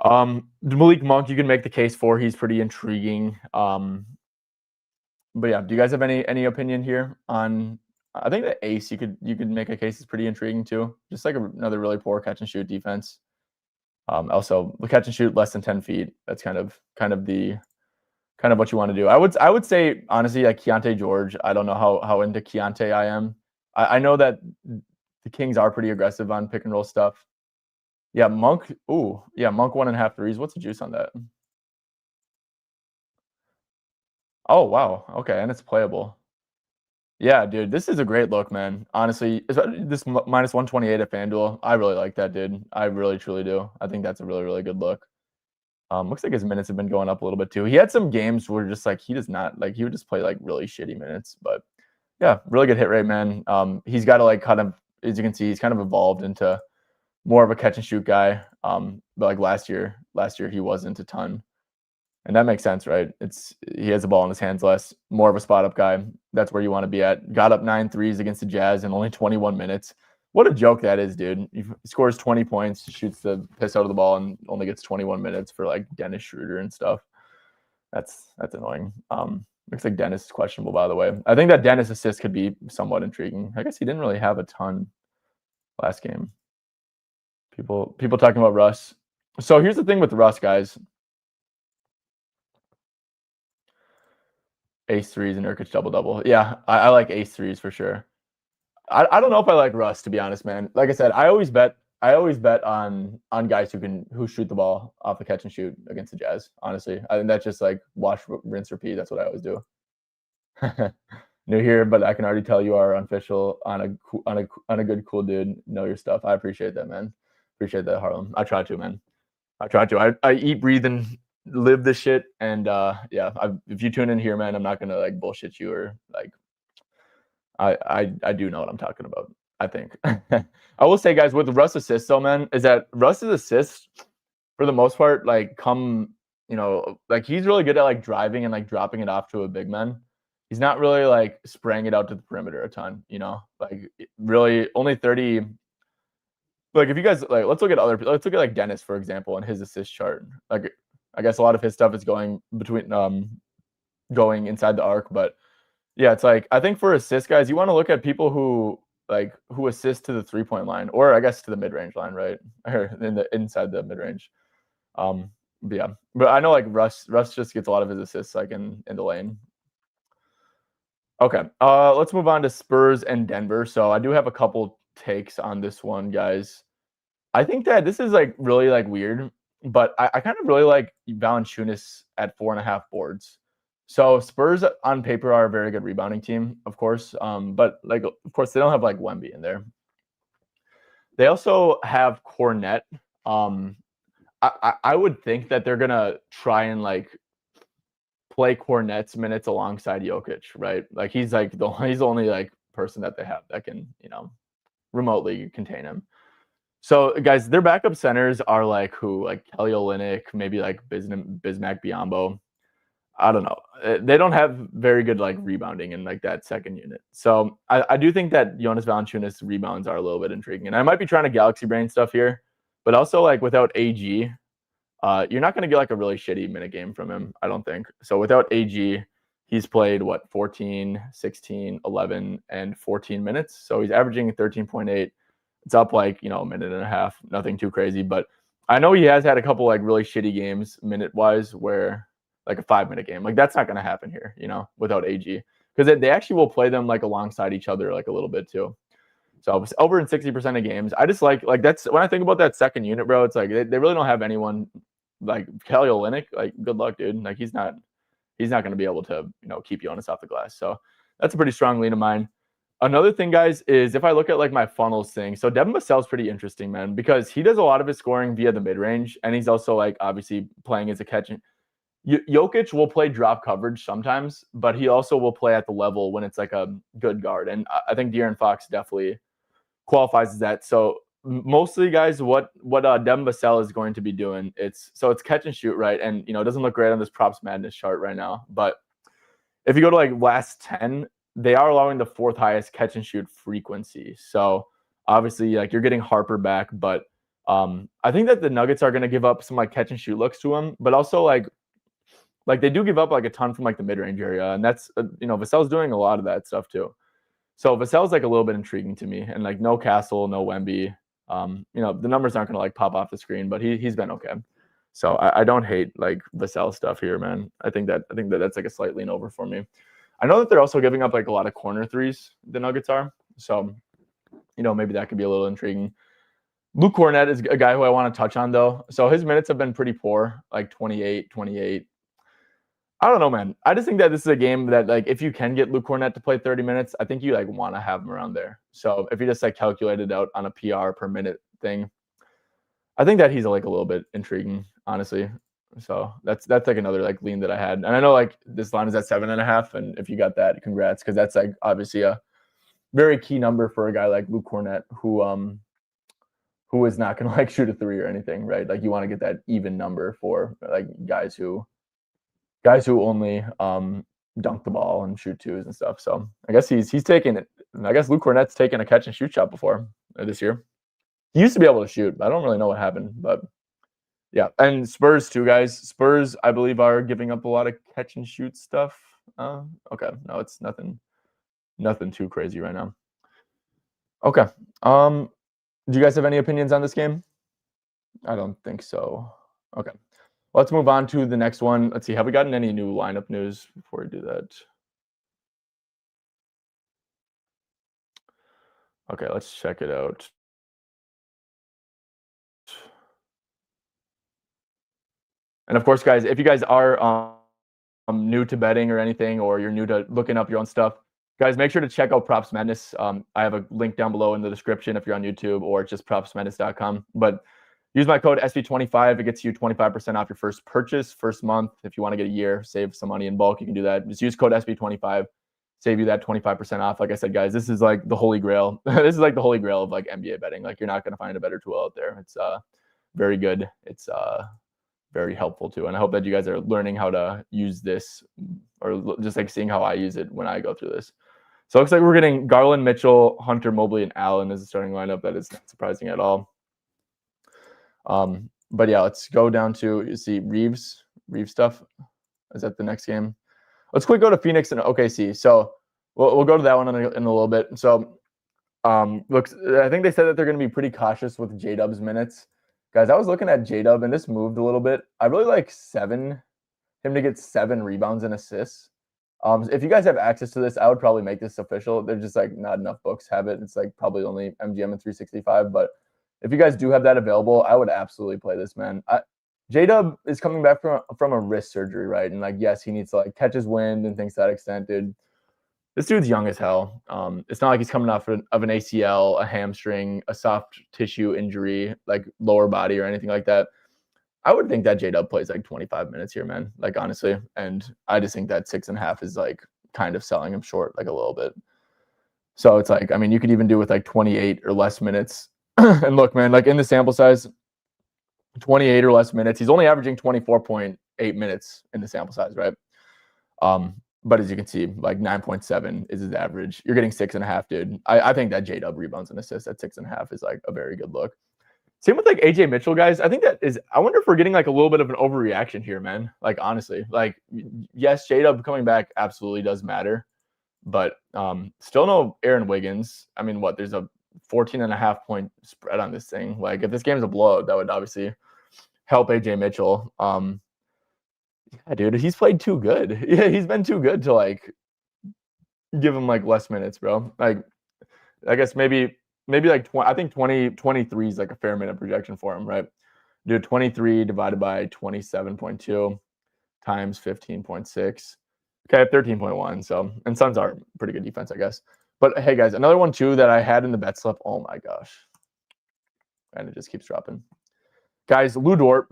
Malik Monk, you can make the case for. He's pretty intriguing. But yeah, do you guys have any opinion here on? I think the Ace you could make a case is pretty intriguing too. Just like another really poor catch and shoot defense. Also, the catch and shoot less than 10 feet. That's kind of what you want to do. I would say honestly, like Keontae George. I don't know how into Keontae I am. I know that the Kings are pretty aggressive on pick and roll stuff. Yeah, Monk. Ooh, yeah, Monk 1.5 threes. What's the juice on that? Oh wow. Okay, and it's playable. Yeah, dude, this is a great look, man. Honestly, this minus 128 at FanDuel, I really like that, dude. I really truly do. I think that's a really, really good look. Looks like his minutes have been going up a little bit too. He had some games where just like he does not like he would just play like really shitty minutes, but yeah, really good hit rate, man. He's got to like kind of, as you can see, he's kind of evolved into more of a catch and shoot guy. But like last year he wasn't a ton. And that makes sense, right? He has the ball in his hands less, more of a spot up guy. That's where you want to be at. Got up 9 threes against the Jazz in only 21 minutes. What a joke that is, dude. He scores 20 points, shoots the piss out of the ball, and only gets 21 minutes for like Dennis Schroeder and stuff. That's annoying. Looks like Dennis is questionable, by the way. I think that Dennis assist could be somewhat intriguing. I guess he didn't really have a ton last game. People talking about Russ. So here's the thing with Russ, guys. Ace threes and Nurkic double. Yeah, I like ace threes for sure. I don't know if I like Russ, to be honest, man. Like I said, I always bet on guys who shoot the ball off the catch and shoot against the Jazz. Honestly, I think that's just like watch, rinse, repeat. That's what I always do. New here, but I can already tell you are unofficial on a good cool dude. Know your stuff. I appreciate that, man. Appreciate that, Harlem. I try to, man. I try to. I eat, breathe, and live this shit. And yeah, if you tune in here, man, I'm not gonna like bullshit you or like. I do know what I'm talking about. I think. I will say, guys, with Russ assists, though, man, is that Russ's assists, for the most part, like like he's really good at like driving and like dropping it off to a big man. He's not really like spraying it out to the perimeter a ton, like really only 30. Like if you guys like, let's look at like Dennis, for example, and his assist chart. Like I guess a lot of his stuff is going inside the arc, but yeah, it's like I think for assists, guys, you want to look at people who assist to the 3-point line, or I guess to the mid-range line, right? Or inside the mid-range. But yeah, but I know like Russ just gets a lot of his assists like in the lane. Okay, let's move on to Spurs and Denver. So I do have a couple takes on this one, guys. I think that this is like really like weird, but I kind of really like Valanciunas at 4.5 boards. So Spurs on paper are a very good rebounding team, of course. But like of course they don't have like Wemby in there. They also have Cornet. I would think that they're gonna try and like play Cornet's minutes alongside Jokic, right? Like he's the only like person that they have that can, remotely contain him. So guys, their backup centers are like who? Like Kelly Olynyk, maybe like Bismack Biyombo. I don't know. They don't have very good like rebounding in like that second unit. So I do think that Jonas Valanciunas rebounds are a little bit intriguing. And I might be trying to galaxy brain stuff here, but also like without AG, you're not going to get like a really shitty minute game from him, I don't think. So without AG, he's played 14, 16, 11, and 14 minutes. So he's averaging 13.8. It's up like, a minute and a half, nothing too crazy. But I know he has had a couple like really shitty games minute-wise where like a 5-minute game. Like that's not going to happen here, without AG. Because they actually will play them like alongside each other like a little bit too. So over in 60% of games. I just like that's when I think about that second unit, bro, it's like they really don't have anyone like Kelly Olynyk. Like good luck, dude. Like he's not going to be able to, keep Jonas off the glass. So that's a pretty strong lean of mine. Another thing, guys, is if I look at like my funnels thing, so Devin Vassell's pretty interesting, man, because he does a lot of his scoring via the mid-range, and he's also like obviously playing as a catching. Jokic will play drop coverage sometimes, but he also will play at the level when it's like a good guard. And I think De'Aaron Fox definitely qualifies as that. So mostly, guys, what Devin Vassell is going to be doing, it's catch and shoot, right? And, it doesn't look great on this props madness chart right now. But if you go to like last 10, they are allowing the 4th highest catch and shoot frequency. So obviously, like, you're getting Harper back, but I think that the Nuggets are going to give up some like catch and shoot looks to him, but also like they do give up like a ton from like the mid range area, and that's Vassell's doing a lot of that stuff too. So Vassell's like a little bit intriguing to me, and like no Castle, no Wemby. The numbers aren't going to like pop off the screen, but he's been okay. So I don't hate like Vassell stuff here, man. I think that that's like a slight lean over for me. I know that they're also giving up like a lot of corner threes. The Nuggets are, so maybe that could be a little intriguing. Luke Cornett is a guy who I want to touch on though. So his minutes have been pretty poor, like 28. I don't know, man. I just think that this is a game that, like, if you can get Luke Cornett to play 30 minutes, I think you like want to have him around there. So if you just like calculate it out on a PR per minute thing, I think that he's like a little bit intriguing, honestly. So that's like another like lean that I had. And I know like this line is at 7.5, and if you got that, congrats, because that's like obviously a very key number for a guy like Luke Cornett who is not going to like shoot a 3 or anything, right? Like you want to get that even number for like guys who only dunk the ball and shoot 2s and stuff. So I guess he's taking it. I guess Luke Cornett's taken a catch and shoot shot before this year. He used to be able to shoot, but I don't really know what happened. But yeah, and Spurs too, guys. Spurs, I believe, are giving up a lot of catch and shoot stuff. Okay, no, it's nothing too crazy right now. Okay. Do you guys have any opinions on this game? I don't think so. Okay. Let's move on to the next one. Let's see. Have we gotten any new lineup news before we do that? Okay, let's check it out. And of course, guys, if you guys are new to betting or anything, or you're new to looking up your own stuff, guys, make sure to check out Props Madness. I have a link down below in the description if you're on YouTube, or just propsmadness.com. But use my code SB25. It gets you 25% off your first purchase, first month. If you want to get a year, save some money in bulk, you can do that. Just use code SB25, save you that 25% off. Like I said, guys, this is like the holy grail. This is like the holy grail of like NBA betting. Like you're not going to find a better tool out there. It's very good. It's very helpful too. And I hope that you guys are learning how to use this, or just like seeing how I use it when I go through this. So it looks like we're getting Garland, Mitchell, Hunter, Mobley, and Allen as a starting lineup. That is not surprising at all. But yeah, let's go down to, you see Reeves stuff. Is that the next game? Let's quick go to Phoenix and OKC. So we'll go to that one in a little bit. So looks, I think they said that they're going to be pretty cautious with J-Dub's minutes. Guys, I was looking at J-Dub, and this moved a little bit. I really like him to get 7 rebounds and assists. If you guys have access to this, I would probably make this official. There's just like not enough books have it. It's like probably only MGM and 365. But if you guys do have that available, I would absolutely play this, man. J-Dub is coming back from a wrist surgery, right? And like, yes, he needs to like catch his wind and things to that extent, dude. This dude's young as hell. It's not like he's coming off of an ACL, a hamstring, a soft tissue injury, like lower body or anything like that. I would think that J-Dub plays like 25 minutes here, man. Like, honestly. And I just think that 6.5 is like kind of selling him short, like a little bit. So it's like, I mean, you could even do with like 28 or less minutes. And look, man, like in the sample size, 28 or less minutes. He's only averaging 24.8 minutes in the sample size, right? But as you can see, like 9.7 is his average. You're getting 6.5, dude. I think that J-Dub rebounds and assists at 6.5 is like a very good look. Same with like AJ Mitchell, guys. I think that is, I wonder if we're getting like a little bit of an overreaction here, man. Like, honestly, like, yes, J-Dub coming back absolutely does matter, but still no Aaron Wiggins. I mean, what, there's a 14.5 point spread on this thing. Like, if this game is a blowout, that would obviously help AJ Mitchell. Yeah, dude, he's played too good. Yeah, he's been too good to like give him like less minutes, bro. Like, I guess maybe like 20, I think 23 is like a fair minute projection for him, right? Dude, 23 divided by 27.2 times 15.6. Okay, 13.1. So, and Suns are pretty good defense, I guess. But hey, guys, another one too that I had in the bet slip. Oh my gosh. And it just keeps dropping. Guys, Lou Dort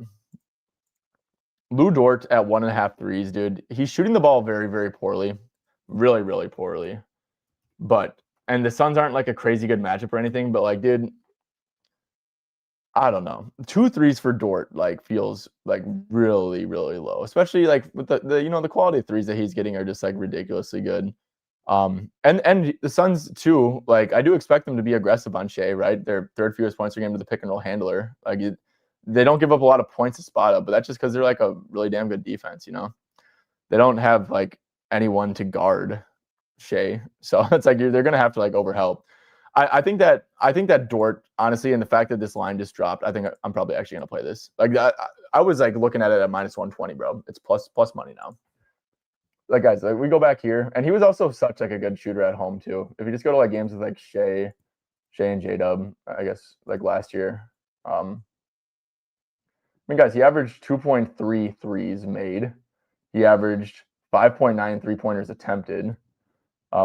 at 1.5 threes, dude. He's shooting the ball very, very poorly. Really, really poorly. And the Suns aren't like a crazy good matchup or anything, but like, dude, I don't know. 2 threes for Dort like feels like really, really low. Especially like with the quality of threes that he's getting are just like ridiculously good. And the Suns too, like I do expect them to be aggressive on Shea, right? Their third fewest points per game to the pick and roll handler. They don't give up a lot of points to spot up, but that's just because they're like a really damn good defense, you know? They don't have like anyone to guard Shea. So it's like they're gonna have to like overhelp. I think that Dort, honestly, and the fact that this line just dropped, I think I'm probably actually gonna play this. Like I was like looking at it at -120, bro. It's plus money now. Like guys, like we go back here, and he was also such like a good shooter at home too. If you just go to like games with like Shea and J-Dub, I guess like last year. I mean, guys, he averaged 2.3 threes made. He averaged 5.9 3-pointers attempted.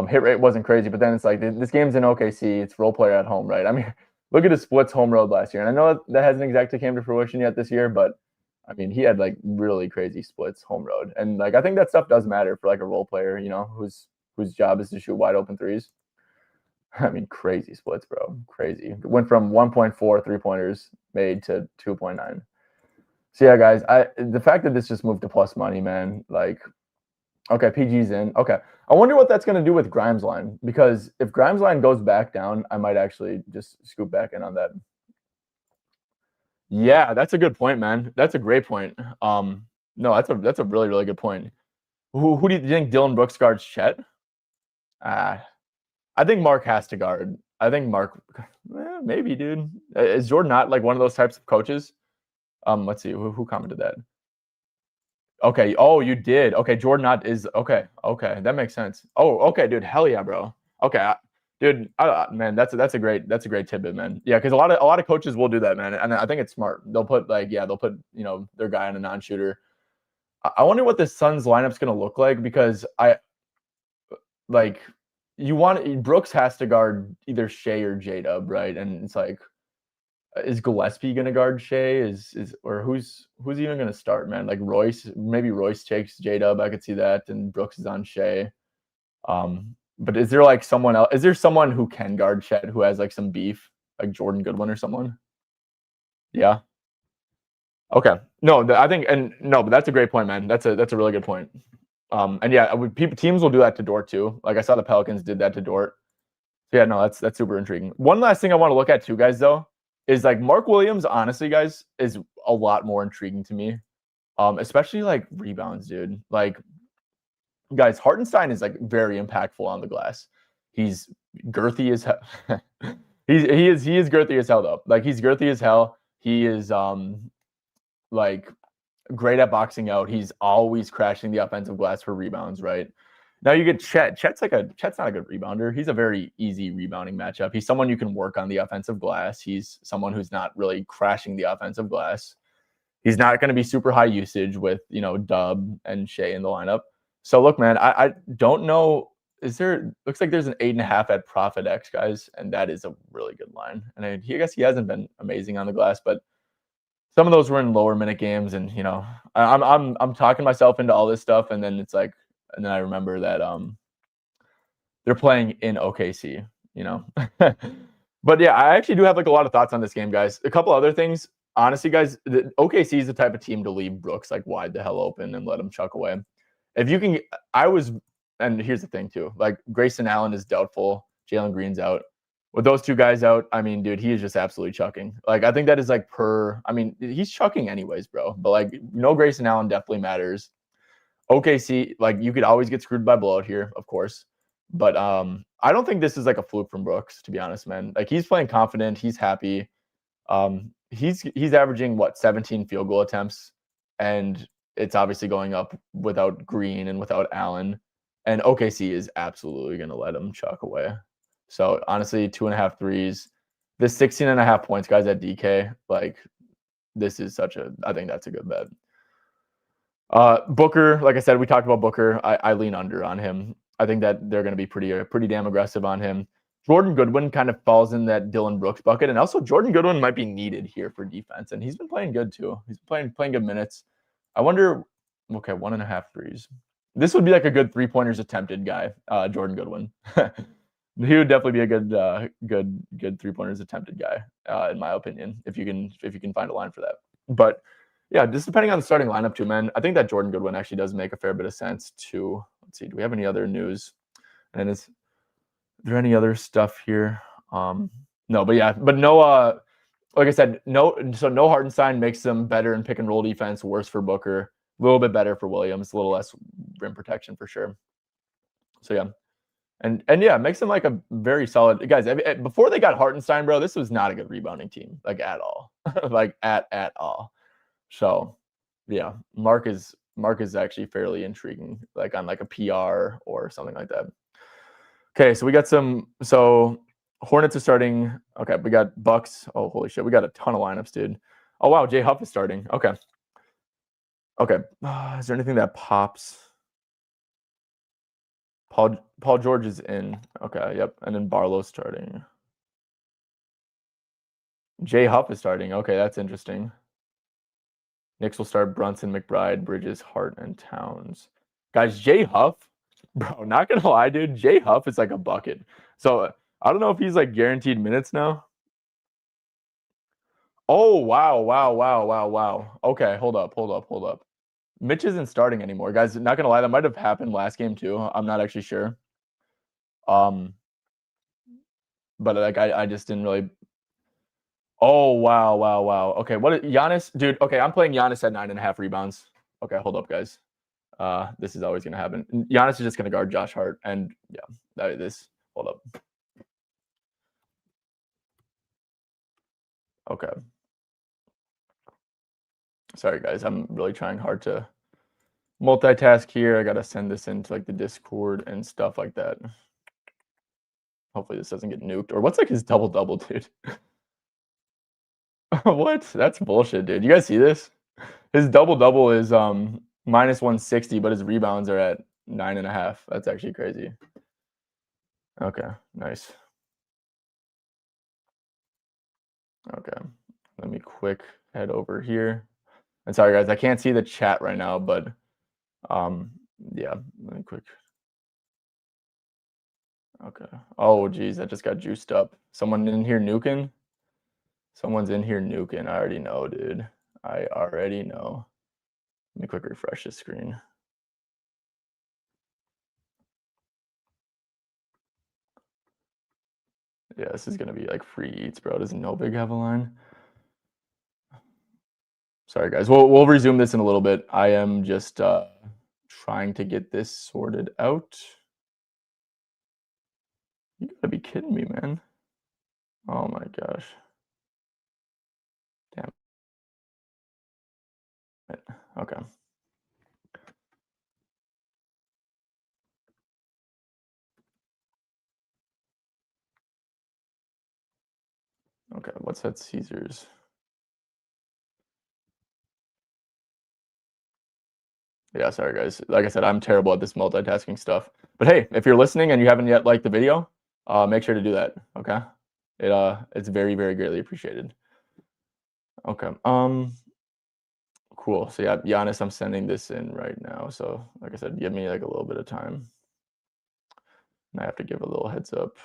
Hit rate wasn't crazy, but then it's like this game's in OKC. It's role player at home, right? I mean, look at his splits home road last year, and I know that hasn't exactly came to fruition yet this year, but I mean, he had like really crazy splits home road, and like I think that stuff does matter for like a role player, you know, whose job is to shoot wide open threes. I mean, crazy splits, bro, crazy. Went from 1.4 3-pointers made to 2.9. So yeah, guys, the fact that this just moved to plus money, man, like. Okay, PG's in. Okay. I wonder what that's going to do with Grimes' line, because if Grimes' line goes back down, I might actually just scoop back in on that. Yeah, that's a good point, man. That's a great point. No, that's a really, really good point. Who do you think Dylan Brooks guards Chet? I think Mark has to guard. I think Mark, maybe, dude. Is Jordan not like one of those types of coaches? Let's see. Who commented that? Okay. Oh, you did. Okay. Jordan Knott is okay. Okay, that makes sense. Oh, okay, dude. Hell yeah, bro. Okay, dude. Man, that's a great tidbit, man. Yeah, because a lot of coaches will do that, man, and I think it's smart. They'll put their guy on a non-shooter. I wonder what the Suns lineup's gonna look like, because Brooks has to guard either Shea or J-Dub, right? And it's like, is Gillespie gonna guard Shea? Or who's even gonna start, man? Like Royce, maybe Royce takes J-Dub. I could see that, and Brooks is on Shea. But is there like someone else? Is there someone who can guard Chet who has like some beef, like Jordan Goodwin or someone? Yeah. Okay. No, but that's a great point, man. That's a really good point. And yeah, teams will do that to Dort too. Like I saw the Pelicans did that to Dort. So yeah, no, that's super intriguing. One last thing I want to look at too, guys, though, is like Mark Williams, honestly, guys, is a lot more intriguing to me. Especially like rebounds, dude. Like, guys, Hartenstein is like very impactful on the glass. He's girthy as hell. he is girthy as hell though. Like he's girthy as hell. He is like great at boxing out. He's always crashing the offensive glass for rebounds, right? Now you get Chet. Chet's not a good rebounder. He's a very easy rebounding matchup. He's someone you can work on the offensive glass. He's someone who's not really crashing the offensive glass. He's not going to be super high usage with, Dub and Shea in the lineup. So look, man, I don't know. Looks like there's an 8.5 at Profit X, guys, and that is a really good line. And I guess he hasn't been amazing on the glass, but some of those were in lower minute games, and I'm talking myself into all this stuff, and then it's like, and then I remember that they're playing in OKC, But yeah, I actually do have like a lot of thoughts on this game, guys. A couple other things. Honestly, guys, the OKC is the type of team to leave Brooks like wide the hell open and let him chuck away. If you can, and here's the thing too, like Grayson Allen is doubtful. Jalen Green's out. With those two guys out, I mean, dude, he is just absolutely chucking. Like, I think that is like he's chucking anyways, bro. But like, Grayson Allen definitely matters. OKC, like you could always get screwed by blowout here, of course. But I don't think this is like a fluke from Brooks, to be honest, man. Like he's playing confident, he's happy. He's averaging 17 field goal attempts, and it's obviously going up without Green and without Allen. And OKC is absolutely going to let him chuck away. So honestly, 2.5 threes. This 16.5 points, guys, at DK, like this is I think that's a good bet. Booker, like I said, we talked about Booker. I lean under on him. I think that they're going to be pretty damn aggressive on him. Jordan Goodwin kind of falls in that Dylan Brooks bucket, and also Jordan Goodwin might be needed here for defense, and he's been playing good too. He's playing good minutes. I wonder. Okay, 1.5 threes. This would be like a good 3-pointers attempted guy, Jordan Goodwin. He would definitely be a good 3-pointers attempted guy, in my opinion, if you can find a line for that. But yeah, just depending on the starting lineup too, man. I think that Jordan Goodwin actually does make a fair bit of sense too. Let's see, do we have any other news? And is there any other stuff here? No, but no. Like I said, no. So no Hartenstein makes them better in pick and roll defense, worse for Booker, a little bit better for Williams, a little less rim protection for sure. So yeah. And yeah, makes them like a very solid guys. Before they got Hartenstein, bro, this was not a good rebounding team, like at all, like at all. So yeah, Mark is actually fairly intriguing, like on like a PR or something like that. Okay, so we got some. So Hornets are starting. Okay, we got Bucks. Oh holy shit, we got a ton of lineups, dude. Oh wow, Jay Huff is starting. Okay. Is there anything that pops? Paul George is in. Okay, yep. And then Barlow's starting. Jay Huff is starting. Okay, that's interesting. Knicks will start Brunson, McBride, Bridges, Hart, and Towns. Guys, Jay Huff, bro, not gonna lie, dude. Jay Huff is like a bucket. So I don't know if he's like guaranteed minutes now. Oh, wow. Okay, hold up. Mitch isn't starting anymore. Guys, not gonna lie, that might have happened last game too. I'm not actually sure. But like I just didn't really. Oh wow. Okay, what Giannis, dude? Okay, I'm playing Giannis at 9.5 rebounds. Okay, hold up, guys. This is always gonna happen. Giannis is just gonna guard Josh Hart, and yeah, hold up. Okay. Sorry, guys. I'm really trying hard to multitask here. I gotta send this into like the Discord and stuff like that. Hopefully this doesn't get nuked. Or what's like his double, dude? What? That's bullshit, dude. You guys see this? His double is minus 160, but his rebounds are at 9.5. That's actually crazy. Okay, nice. Okay, let me quick head over here. And sorry guys, I can't see the chat right now, but yeah, let me quick. Okay. Oh geez, that just got juiced up. Someone in here nuking? Someone's in here nuking. I already know, dude. I already know. Let me quick refresh the screen. Yeah, this is gonna be like free eats, bro. Does No Big have a line? Sorry, guys. We'll resume this in a little bit. I am just trying to get this sorted out. You gotta be kidding me, man. Oh my gosh. Damn it. Okay. Okay, what's that Caesars? Yeah, sorry guys. Like I said, I'm terrible at this multitasking stuff. But hey, if you're listening and you haven't yet liked the video, make sure to do that. Okay. It's very, very greatly appreciated. Okay. Cool. So yeah, Giannis, I'm sending this in right now. So like I said, give me like a little bit of time. And I have to give a little heads up.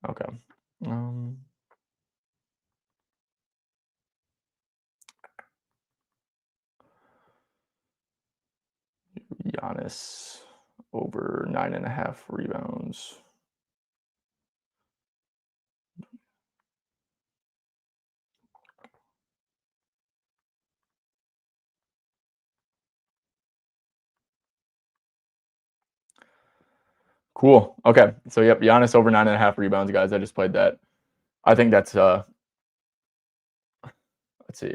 Okay. Giannis over 9.5 rebounds. Cool. Okay. So yep, Giannis over 9.5 rebounds, guys. I just played that. I think that's let's see.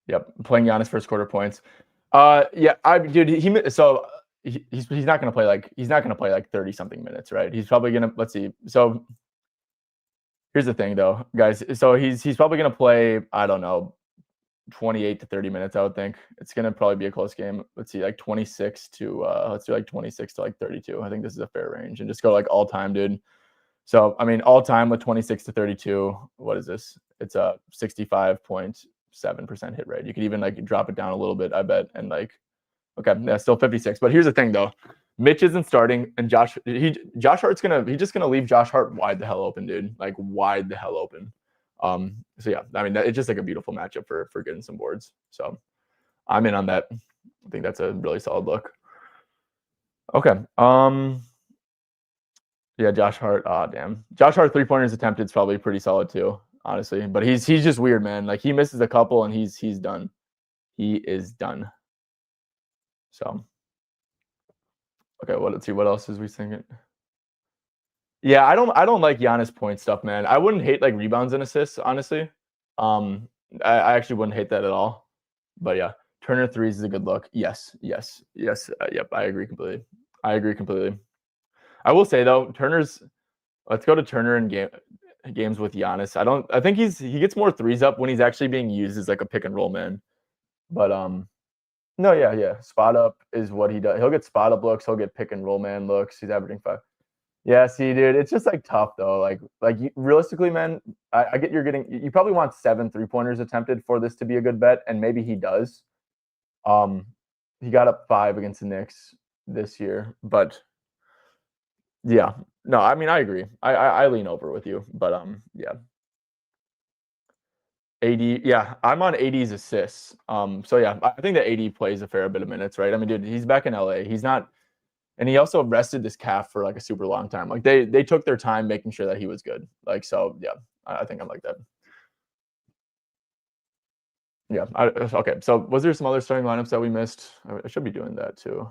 Yep, playing Giannis first quarter points. Yeah, he's not gonna play like 30 something minutes, right? He's probably gonna let's see. So here's the thing though, guys. So he's probably gonna play, I don't know, 28 to 30 minutes, I would think. It's gonna probably be a close game. Let's see, like 26 to let's do like 26 to like 32. I think this is a fair range. And just go like all time, dude. So I mean, all time with 26 to 32, what is this? It's a 65.7% hit rate. You could even like drop it down a little bit, I bet. And like, okay, yeah, still 56. But here's the thing though. Mitch isn't starting, and Josh Hart's he's just gonna leave Josh Hart wide the hell open, dude. Like wide the hell open. So yeah, I mean, it's just like a beautiful matchup for getting some boards. So I'm in on that. I think that's a really solid look. Okay. Yeah, Josh Hart. Ah, damn. Josh Hart 3-pointers attempted is probably pretty solid too, honestly. But he's just weird, man. Like he misses a couple and he's done. He is done. So okay, let's see what else is we thinking. Yeah, I don't like Giannis point stuff, man. I wouldn't hate like rebounds and assists, honestly. Um, I actually wouldn't hate that at all. But yeah, Turner threes is a good look. Yes. Yep, I agree completely. I will say though, let's go to Turner in games with Giannis. I think he gets more threes up when he's actually being used as like a pick and roll man. But no, yeah. Spot up is what he does. He'll get spot up looks, he'll get pick and roll man looks. He's averaging 5. Yeah, see, dude, it's just like tough though. Like realistically, man, I get you probably want 7 3-pointers attempted for this to be a good bet, and maybe he does. He got up 5 against the Knicks this year, but yeah, no, I mean I agree. I lean over with you, but yeah. AD, yeah, I'm on AD's assists. So yeah, I think that AD plays a fair bit of minutes, right? I mean, dude, he's back in LA. He's not. And he also rested this calf for like a super long time. Like they took their time making sure that he was good. Like so, yeah, I think I'm like that. Yeah. Okay. So was there some other starting lineups that we missed? I should be doing that too.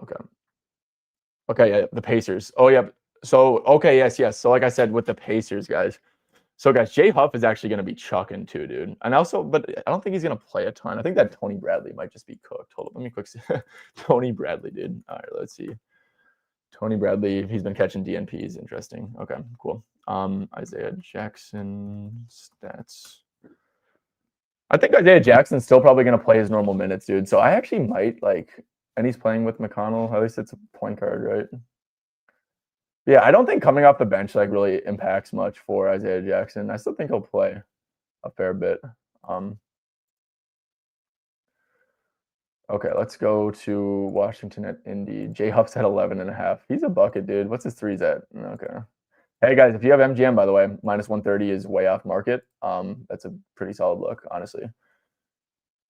Okay. Okay. Yeah. The Pacers. Oh yeah. So okay. Yes. So like I said with the Pacers guys. So guys, Jay Huff is actually going to be chucking too, dude. And also, but I don't think he's going to play a ton. I think that Tony Bradley might just be cooked. Hold on. Let me quick see. Tony Bradley, dude. All right. Let's see. Tony Bradley, he's been catching DNPs. Interesting. Okay, cool. Isaiah Jackson stats. I think Isaiah Jackson's still probably going to play his normal minutes, dude. So I actually might like, and he's playing with McConnell. At least it's a point guard, right? Yeah, I don't think coming off the bench like really impacts much for Isaiah Jackson. I still think he'll play a fair bit. Okay, let's go to Washington at Indy. Jay Huff's at 11.5. He's a bucket, dude. What's his threes at? Okay. Hey guys, if you have MGM, by the way, minus 130 is way off market. That's a pretty solid look, honestly.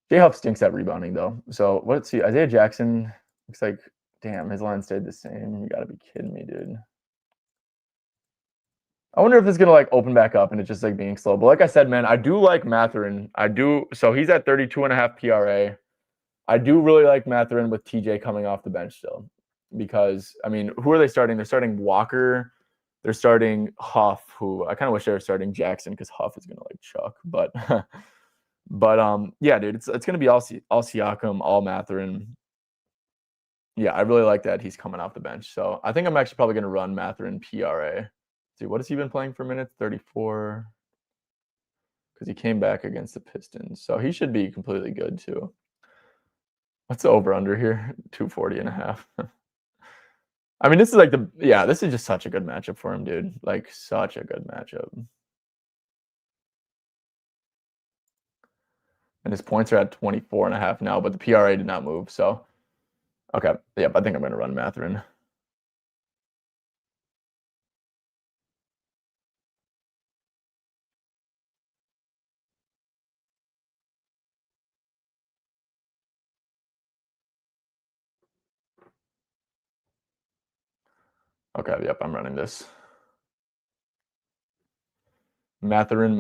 J Huff stinks at rebounding though. So let's see. Isaiah Jackson looks like, damn, his line stayed the same. You gotta be kidding me, dude. I wonder if it's gonna like open back up and it's just like being slow. But like I said, man, I do like Mathurin. So he's at 32.5 PRA. I do really like Mathurin with TJ coming off the bench still. Because I mean, who are they starting? They're starting Walker. They're starting Huff, who I kind of wish they were starting Jackson because Huff is gonna like chuck. But yeah, dude, it's gonna be all Siakam, all Mathurin. Yeah, I really like that he's coming off the bench. So I think I'm actually probably gonna run Mathurin PRA. See, what has he been playing for minutes? 34. Because he came back against the Pistons. So he should be completely good too. What's the over under here? 240.5. I mean, this is like this is just such a good matchup for him, dude. Like such a good matchup. And his points are at 24.5 now, but the PRA did not move. So, okay. Yep, I think I'm going to run Mathurin. Okay, yep, I'm running this. Mathurin.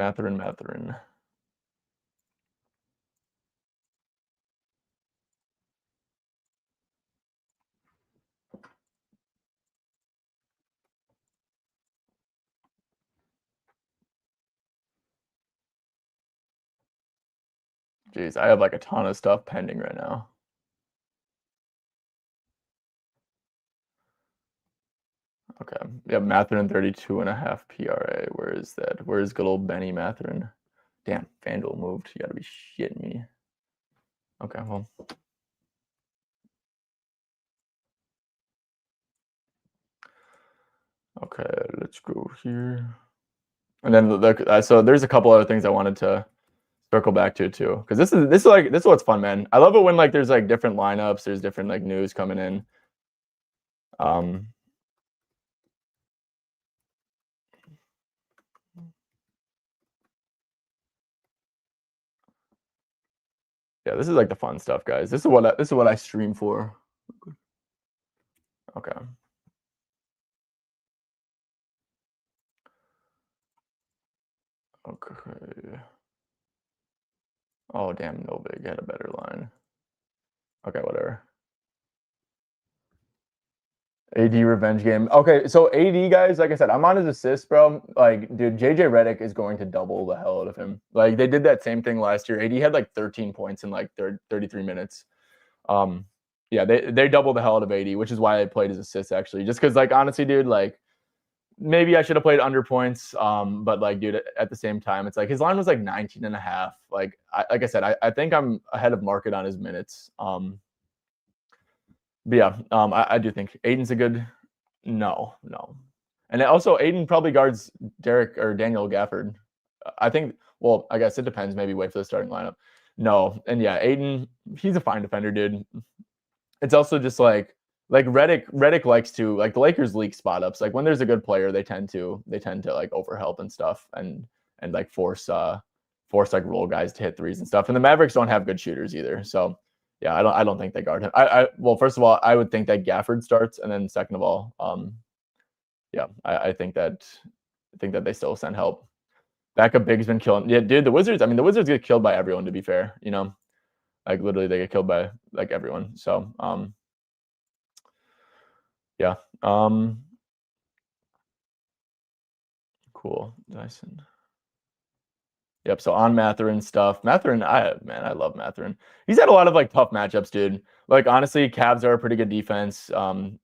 Jeez, I have like a ton of stuff pending right now. Okay. Yeah, Mathurin 32.5 PRA. Where is that? Where is good old Benny Mathurin? Damn, FanDuel moved. You gotta be shitting me. Okay, well. Okay, let's go here. And then so there's a couple other things I wanted to circle back to too, because this is what's fun, man. I love it when like there's like different lineups, there's different like news coming in. Yeah, this is like the fun stuff, guys. This is what I stream for. Okay. Okay. Oh damn, no big had a better line. Okay, whatever. AD revenge game. Okay, so AD guys, like I said, I'm on his assist, bro. Like, dude, JJ Redick is going to double the hell out of him. Like they did that same thing last year. AD had like 13 points in like 33 minutes. Um, yeah, they doubled the hell out of AD, which is why I played his assists actually. Just because, like, honestly, dude, like maybe I should have played under points. But like, dude, at the same time, it's like his line was like 19 and a half. Like I said, I think I'm ahead of market on his minutes. But yeah, I do think Aiden's a good. No, no, and also Aiden probably guards Derek or Daniel Gafford. I think. Well, I guess it depends. Maybe wait for the starting lineup. No, and yeah, Aiden, he's a fine defender, dude. It's also just like Redick likes to, like, the Lakers leak spot ups. Like when there's a good player, they tend to like overhelp and stuff and like force like role guys to hit threes and stuff. And the Mavericks don't have good shooters either. So yeah, I don't think they guard him. Well, first of all, I would think that Gafford starts, and then second of all, yeah, I think that they still send help. Backup big's been killing. Yeah, dude, the Wizards. I mean, the Wizards get killed by everyone. To be fair, like literally they get killed by like everyone. So yeah. Cool. Dyson. Yep. So on Matherin stuff. Matherin, I love Matherin. He's had a lot of like tough matchups, dude. Like honestly, Cavs are a pretty good defense. The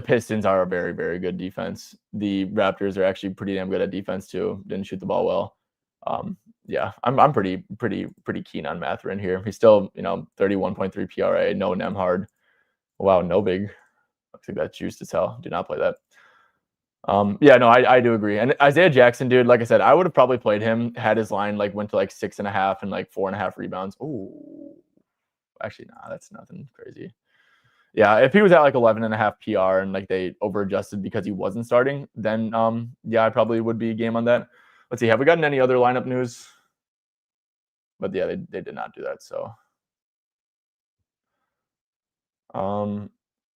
Pistons are a very, very good defense. The Raptors are actually pretty damn good at defense too. Didn't shoot the ball well. Yeah, I'm pretty keen on Matherin here. He's still, 31.3 PRA, no Nemhard. Wow, no big. Looks like that's juiced as hell. Do not play that. Yeah, no, I do agree. And Isaiah Jackson, dude, like I said, I would have probably played him had his line like went to like 6.5 and like 4.5 rebounds. Oh, actually, nah, that's nothing crazy. Yeah, if he was at like 11.5 PR and like they over adjusted because he wasn't starting, then yeah, I probably would be game on that. Let's see, have we gotten any other lineup news? But yeah, they did not do that. So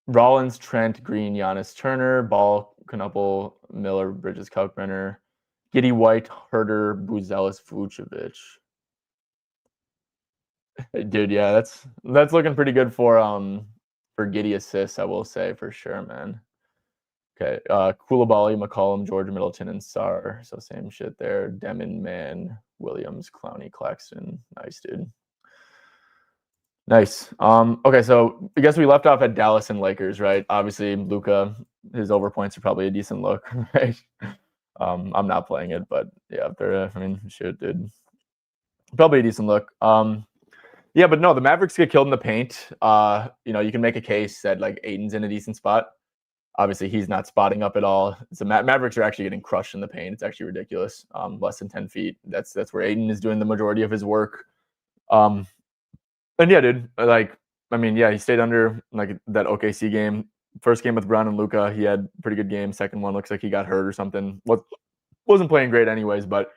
Rollins, Trent, Green, Giannis, Turner, Ball, Knuppel, Miller, Bridges, Kalkbrenner, Giddy, White, Herder, Buzelis, Vucevic. Dude, yeah, that's looking pretty good for Giddy assists, I will say for sure, man. Okay, Koulibaly, McCollum, George Middleton, and Sarr. So same shit there. Demon, Man, Williams, Clowney, Claxton. Nice, dude. Nice. Okay, so I guess we left off at Dallas and Lakers, right? Obviously, Luka, his over points are probably a decent look, right? I'm not playing it, but yeah, I mean, shit, dude. Probably a decent look. Yeah, but no, the Mavericks get killed in the paint. You can make a case that like Aiden's in a decent spot. Obviously, he's not spotting up at all. So Mavericks are actually getting crushed in the paint. It's actually ridiculous. Less than 10 feet. That's where Aiden is doing the majority of his work. And yeah, dude, like, I mean, yeah, he stayed under like that OKC game. First game with Brown and Luka, he had a pretty good game. Second one looks like he got hurt or something. Wasn't playing great anyways, but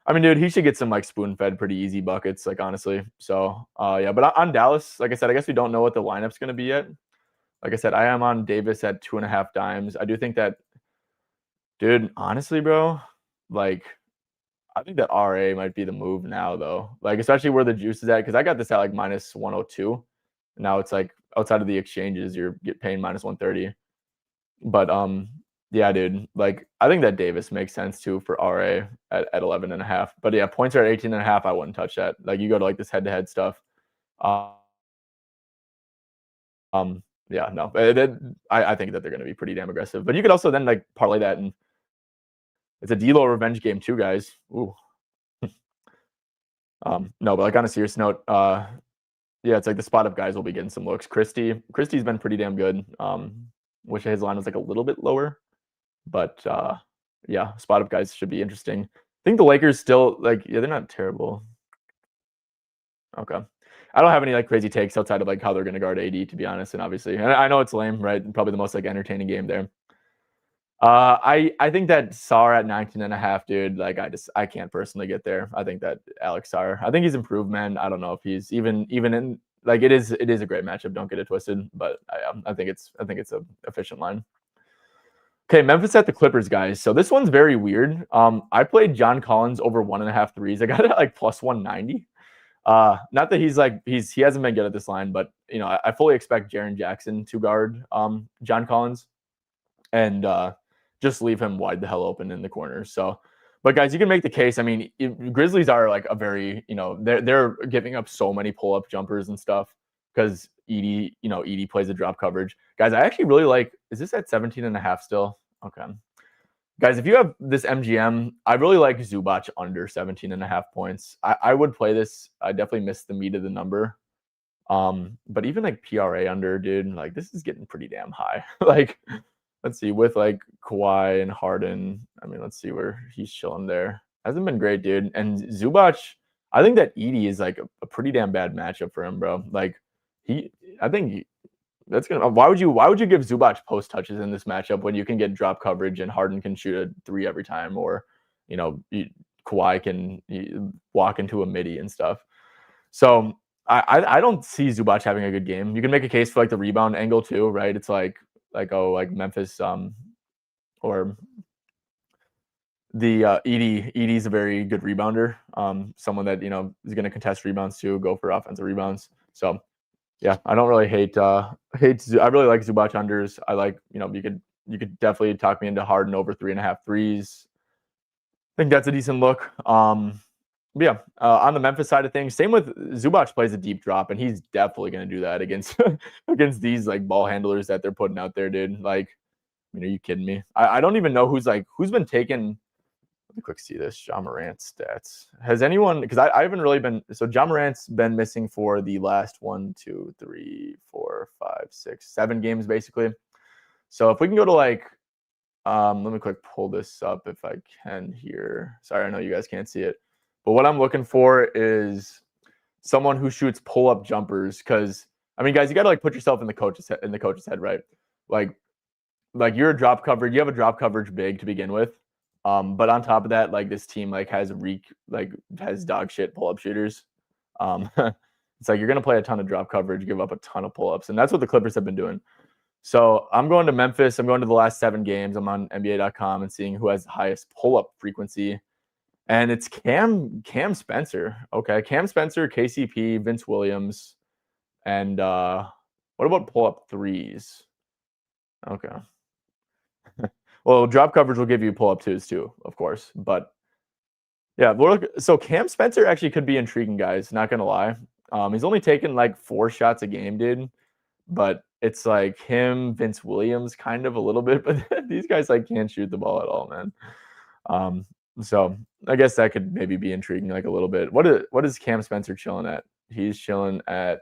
I mean, dude, he should get some like spoon-fed pretty easy buckets, like honestly. So yeah, but on Dallas, like I said, I guess we don't know what the lineup's gonna be yet. Like I said, I am on Davis at 2.5 dimes. I do think that, dude, honestly, bro, like I think that RA might be the move now, though. Like, especially where the juice is at, because I got this at like minus 102. And now it's like outside of the exchanges, you're paying minus 130. But yeah, dude, like I think that Davis makes sense too for RA at 11.5. But yeah, points are at 18.5. I wouldn't touch that. Like you go to like this head-to-head stuff. Yeah, no, I think that they're going to be pretty damn aggressive. But you could also then like parlay that, and it's a D'Lo revenge game too, guys. Ooh. No, but like on a serious note, yeah, it's like the spot up guys will be getting some looks. Christie's been pretty damn good. Wish his line was like a little bit lower, but yeah, spot up guys should be interesting. I think the Lakers still like, yeah, they're not terrible. Okay. I don't have any like crazy takes outside of like how they're going to guard AD, to be honest. And obviously, and I know it's lame, right? Probably the most like entertaining game there. I think that Sarr at 19.5, dude. Like I can't personally get there. I think that Alex Sarr. I think he's improved, man. I don't know if he's even in like it is a great matchup. Don't get it twisted, but I think it's a efficient line. Okay, Memphis at the Clippers, guys. So this one's very weird. I played John Collins over 1.5 threes. I got it at like plus 190. Not that he hasn't been good at this line, but I fully expect Jaren Jackson to guard John Collins and just leave him wide the hell open in the corner. So, but guys, you can make the case. I mean, Grizzlies are like a very, they're giving up so many pull up jumpers and stuff because Edey plays a drop coverage. Guys, I actually really like. Is this at 17.5 still? Okay. Guys, if you have this MGM, I really like Zubac under 17.5 points. I would play this. I definitely missed the meat of the number. But even like PRA under, dude, like this is getting pretty damn high. Like, let's see, with like Kawhi and Harden. I mean, let's see where he's chilling there. Hasn't been great, dude. And Zubac, I think that Edey is like a pretty damn bad matchup for him, bro. Like I think that's gonna. Why would you give Zubac post touches in this matchup when you can get drop coverage and Harden can shoot a 3 every time, or Kawhi can walk into a midi and stuff. So I don't see Zubac having a good game. You can make a case for like the rebound angle too, right? It's like Memphis or the Edey's a very good rebounder. Someone that is going to contest rebounds too, go for offensive rebounds. So yeah, I don't really hate. I really like Zubac unders. I like you could definitely talk me into Harden over 3.5 threes. I think that's a decent look. But yeah, on the Memphis side of things, same with Zubac plays a deep drop, and he's definitely going to do that against these like ball handlers that they're putting out there, dude. Like, are you kidding me? I don't even know who's been taken. Let me quick see this. Ja Morant stats. Has anyone? Because I haven't really been. So Ja Morant's been missing for the last 1, 2, 3, 4, 5, 6, 7 games basically. So if we can go to like, let me quick pull this up if I can here. Sorry, I know you guys can't see it, but what I'm looking for is someone who shoots pull-up jumpers. Because I mean, guys, you got to like put yourself in the coach's head, right? Like you're a drop coverage. You have a drop coverage big to begin with. But on top of that, like this team has dog shit pull-up shooters. It's like you're gonna play a ton of drop coverage, give up a ton of pull-ups, and that's what the Clippers have been doing. So I'm going to Memphis. I'm going to the last 7 games. I'm on NBA.com and seeing who has the highest pull-up frequency, and it's Cam Spencer. Okay, Cam Spencer, KCP, Vince Williams, and what about pull-up threes? Okay. Well, drop coverage will give you pull-up twos too, of course. But yeah, so Cam Spencer actually could be intriguing, guys. Not gonna lie, he's only taken like 4 shots a game, dude. But it's like him, Vince Williams, kind of a little bit, but these guys like can't shoot the ball at all, man. So I guess that could maybe be intriguing, like a little bit. What is Cam Spencer chilling at? He's chilling at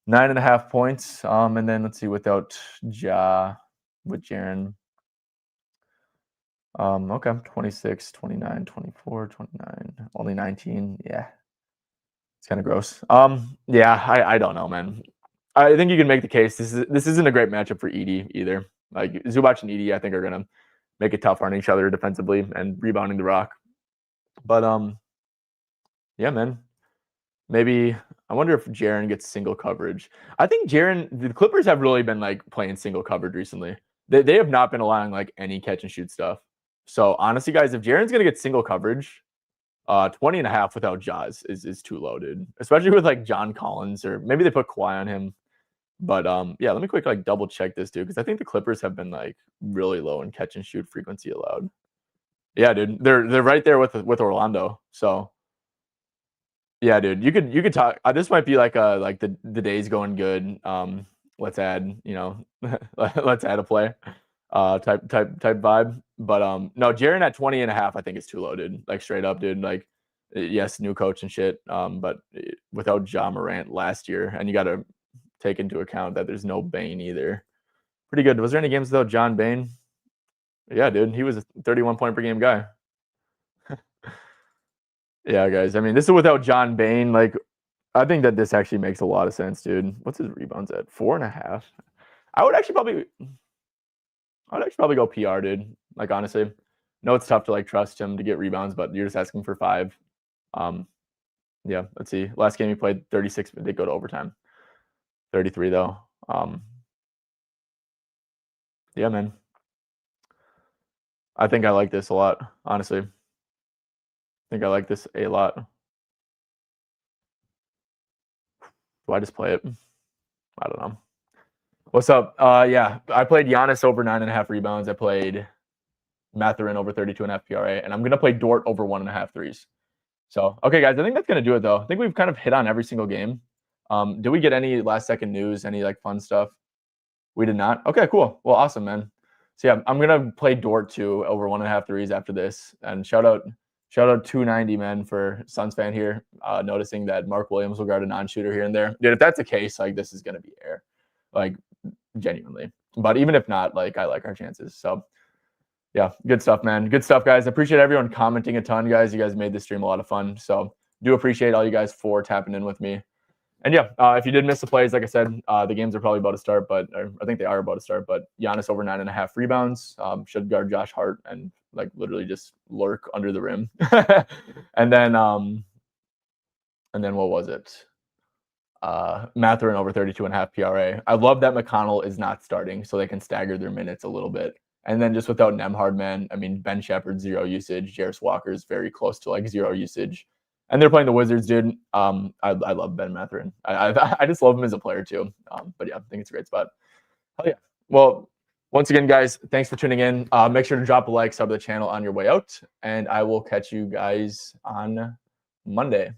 9.5 points. And then let's see, without Ja, with Jaren. Okay, 26, 29, 24, 29, only 19. Yeah. It's kind of gross. Yeah, I don't know, man. I think you can make the case. This isn't a great matchup for Edey either. Like Zubac and Edey, I think are gonna make it tough on each other defensively and rebounding the rock. But yeah, man. Maybe I wonder if Jaren gets single coverage. I think the Clippers have really been like playing single coverage recently. They have not been allowing like any catch and shoot stuff. So honestly, guys, if Jaren's gonna get single coverage, 20.5 without Jaws is too low, dude. Especially with like John Collins, or maybe they put Kawhi on him. But yeah, let me quick like double check this, dude, because I think the Clippers have been like really low in catch and shoot frequency allowed. Yeah, dude, they're right there with Orlando. So yeah, dude, you could talk. This might be like the day's going good. Let's add let's add a play, type vibe. But no, Jaren at 20.5, I think is too low, dude. Like straight up, dude. Like yes, new coach and shit. But without Ja Morant last year, and you got to take into account that there's no Bane either. Pretty good. Was there any games without John Bane? Yeah, dude, he was a 31 point per game guy. Yeah, guys. I mean, this is without John Bane. Like, I think that this actually makes a lot of sense, dude. What's his rebounds at? 4.5. I would actually probably. I'd actually probably go PR, dude. Like, honestly, no, it's tough to like trust him to get rebounds, but you're just asking for 5. Yeah, let's see. Last game he played 36, but they go to overtime. 33 though. Yeah, man. I think I like this a lot, honestly. I think I like this a lot. Do I just play it? I don't know. What's up? Yeah, I played Giannis over 9.5 rebounds. I played Mathurin over 32.5 PRA, and I'm gonna play Dort over 1.5 threes. So, okay, guys, I think that's gonna do it though. I think we've kind of hit on every single game. Did we get any last second news? Any like fun stuff? We did not. Okay, cool. Well, awesome, man. So yeah, I'm gonna play Dort too over 1.5 threes after this. And shout out 290, man, for Suns fan here, noticing that Mark Williams will guard a non-shooter here and there. Dude, if that's the case, like this is gonna be air, like genuinely. But even if not, like I like our chances. So yeah, good stuff, man. Good stuff, guys. I appreciate everyone commenting a ton, guys. You guys made this stream a lot of fun. So do appreciate all you guys for tapping in with me. And yeah, if you did miss the plays, like I said, the games are probably about to start, but I think they are about to start. But Giannis over 9.5 rebounds, should guard Josh Hart and like literally just lurk under the rim. and then what was it? Mathurin over 32.5 PRA. I love that McConnell is not starting, so they can stagger their minutes a little bit. And then just without Nembhard, man, I mean, Ben Shepherd, 0 usage. Jarris Walker is very close to like 0 usage. And they're playing the Wizards, dude. I love Ben Mathurin. I just love him as a player too. But yeah, I think it's a great spot. Hell yeah. Well, once again, guys, thanks for tuning in. Make sure to drop a like, sub to the channel on your way out, and I will catch you guys on Monday.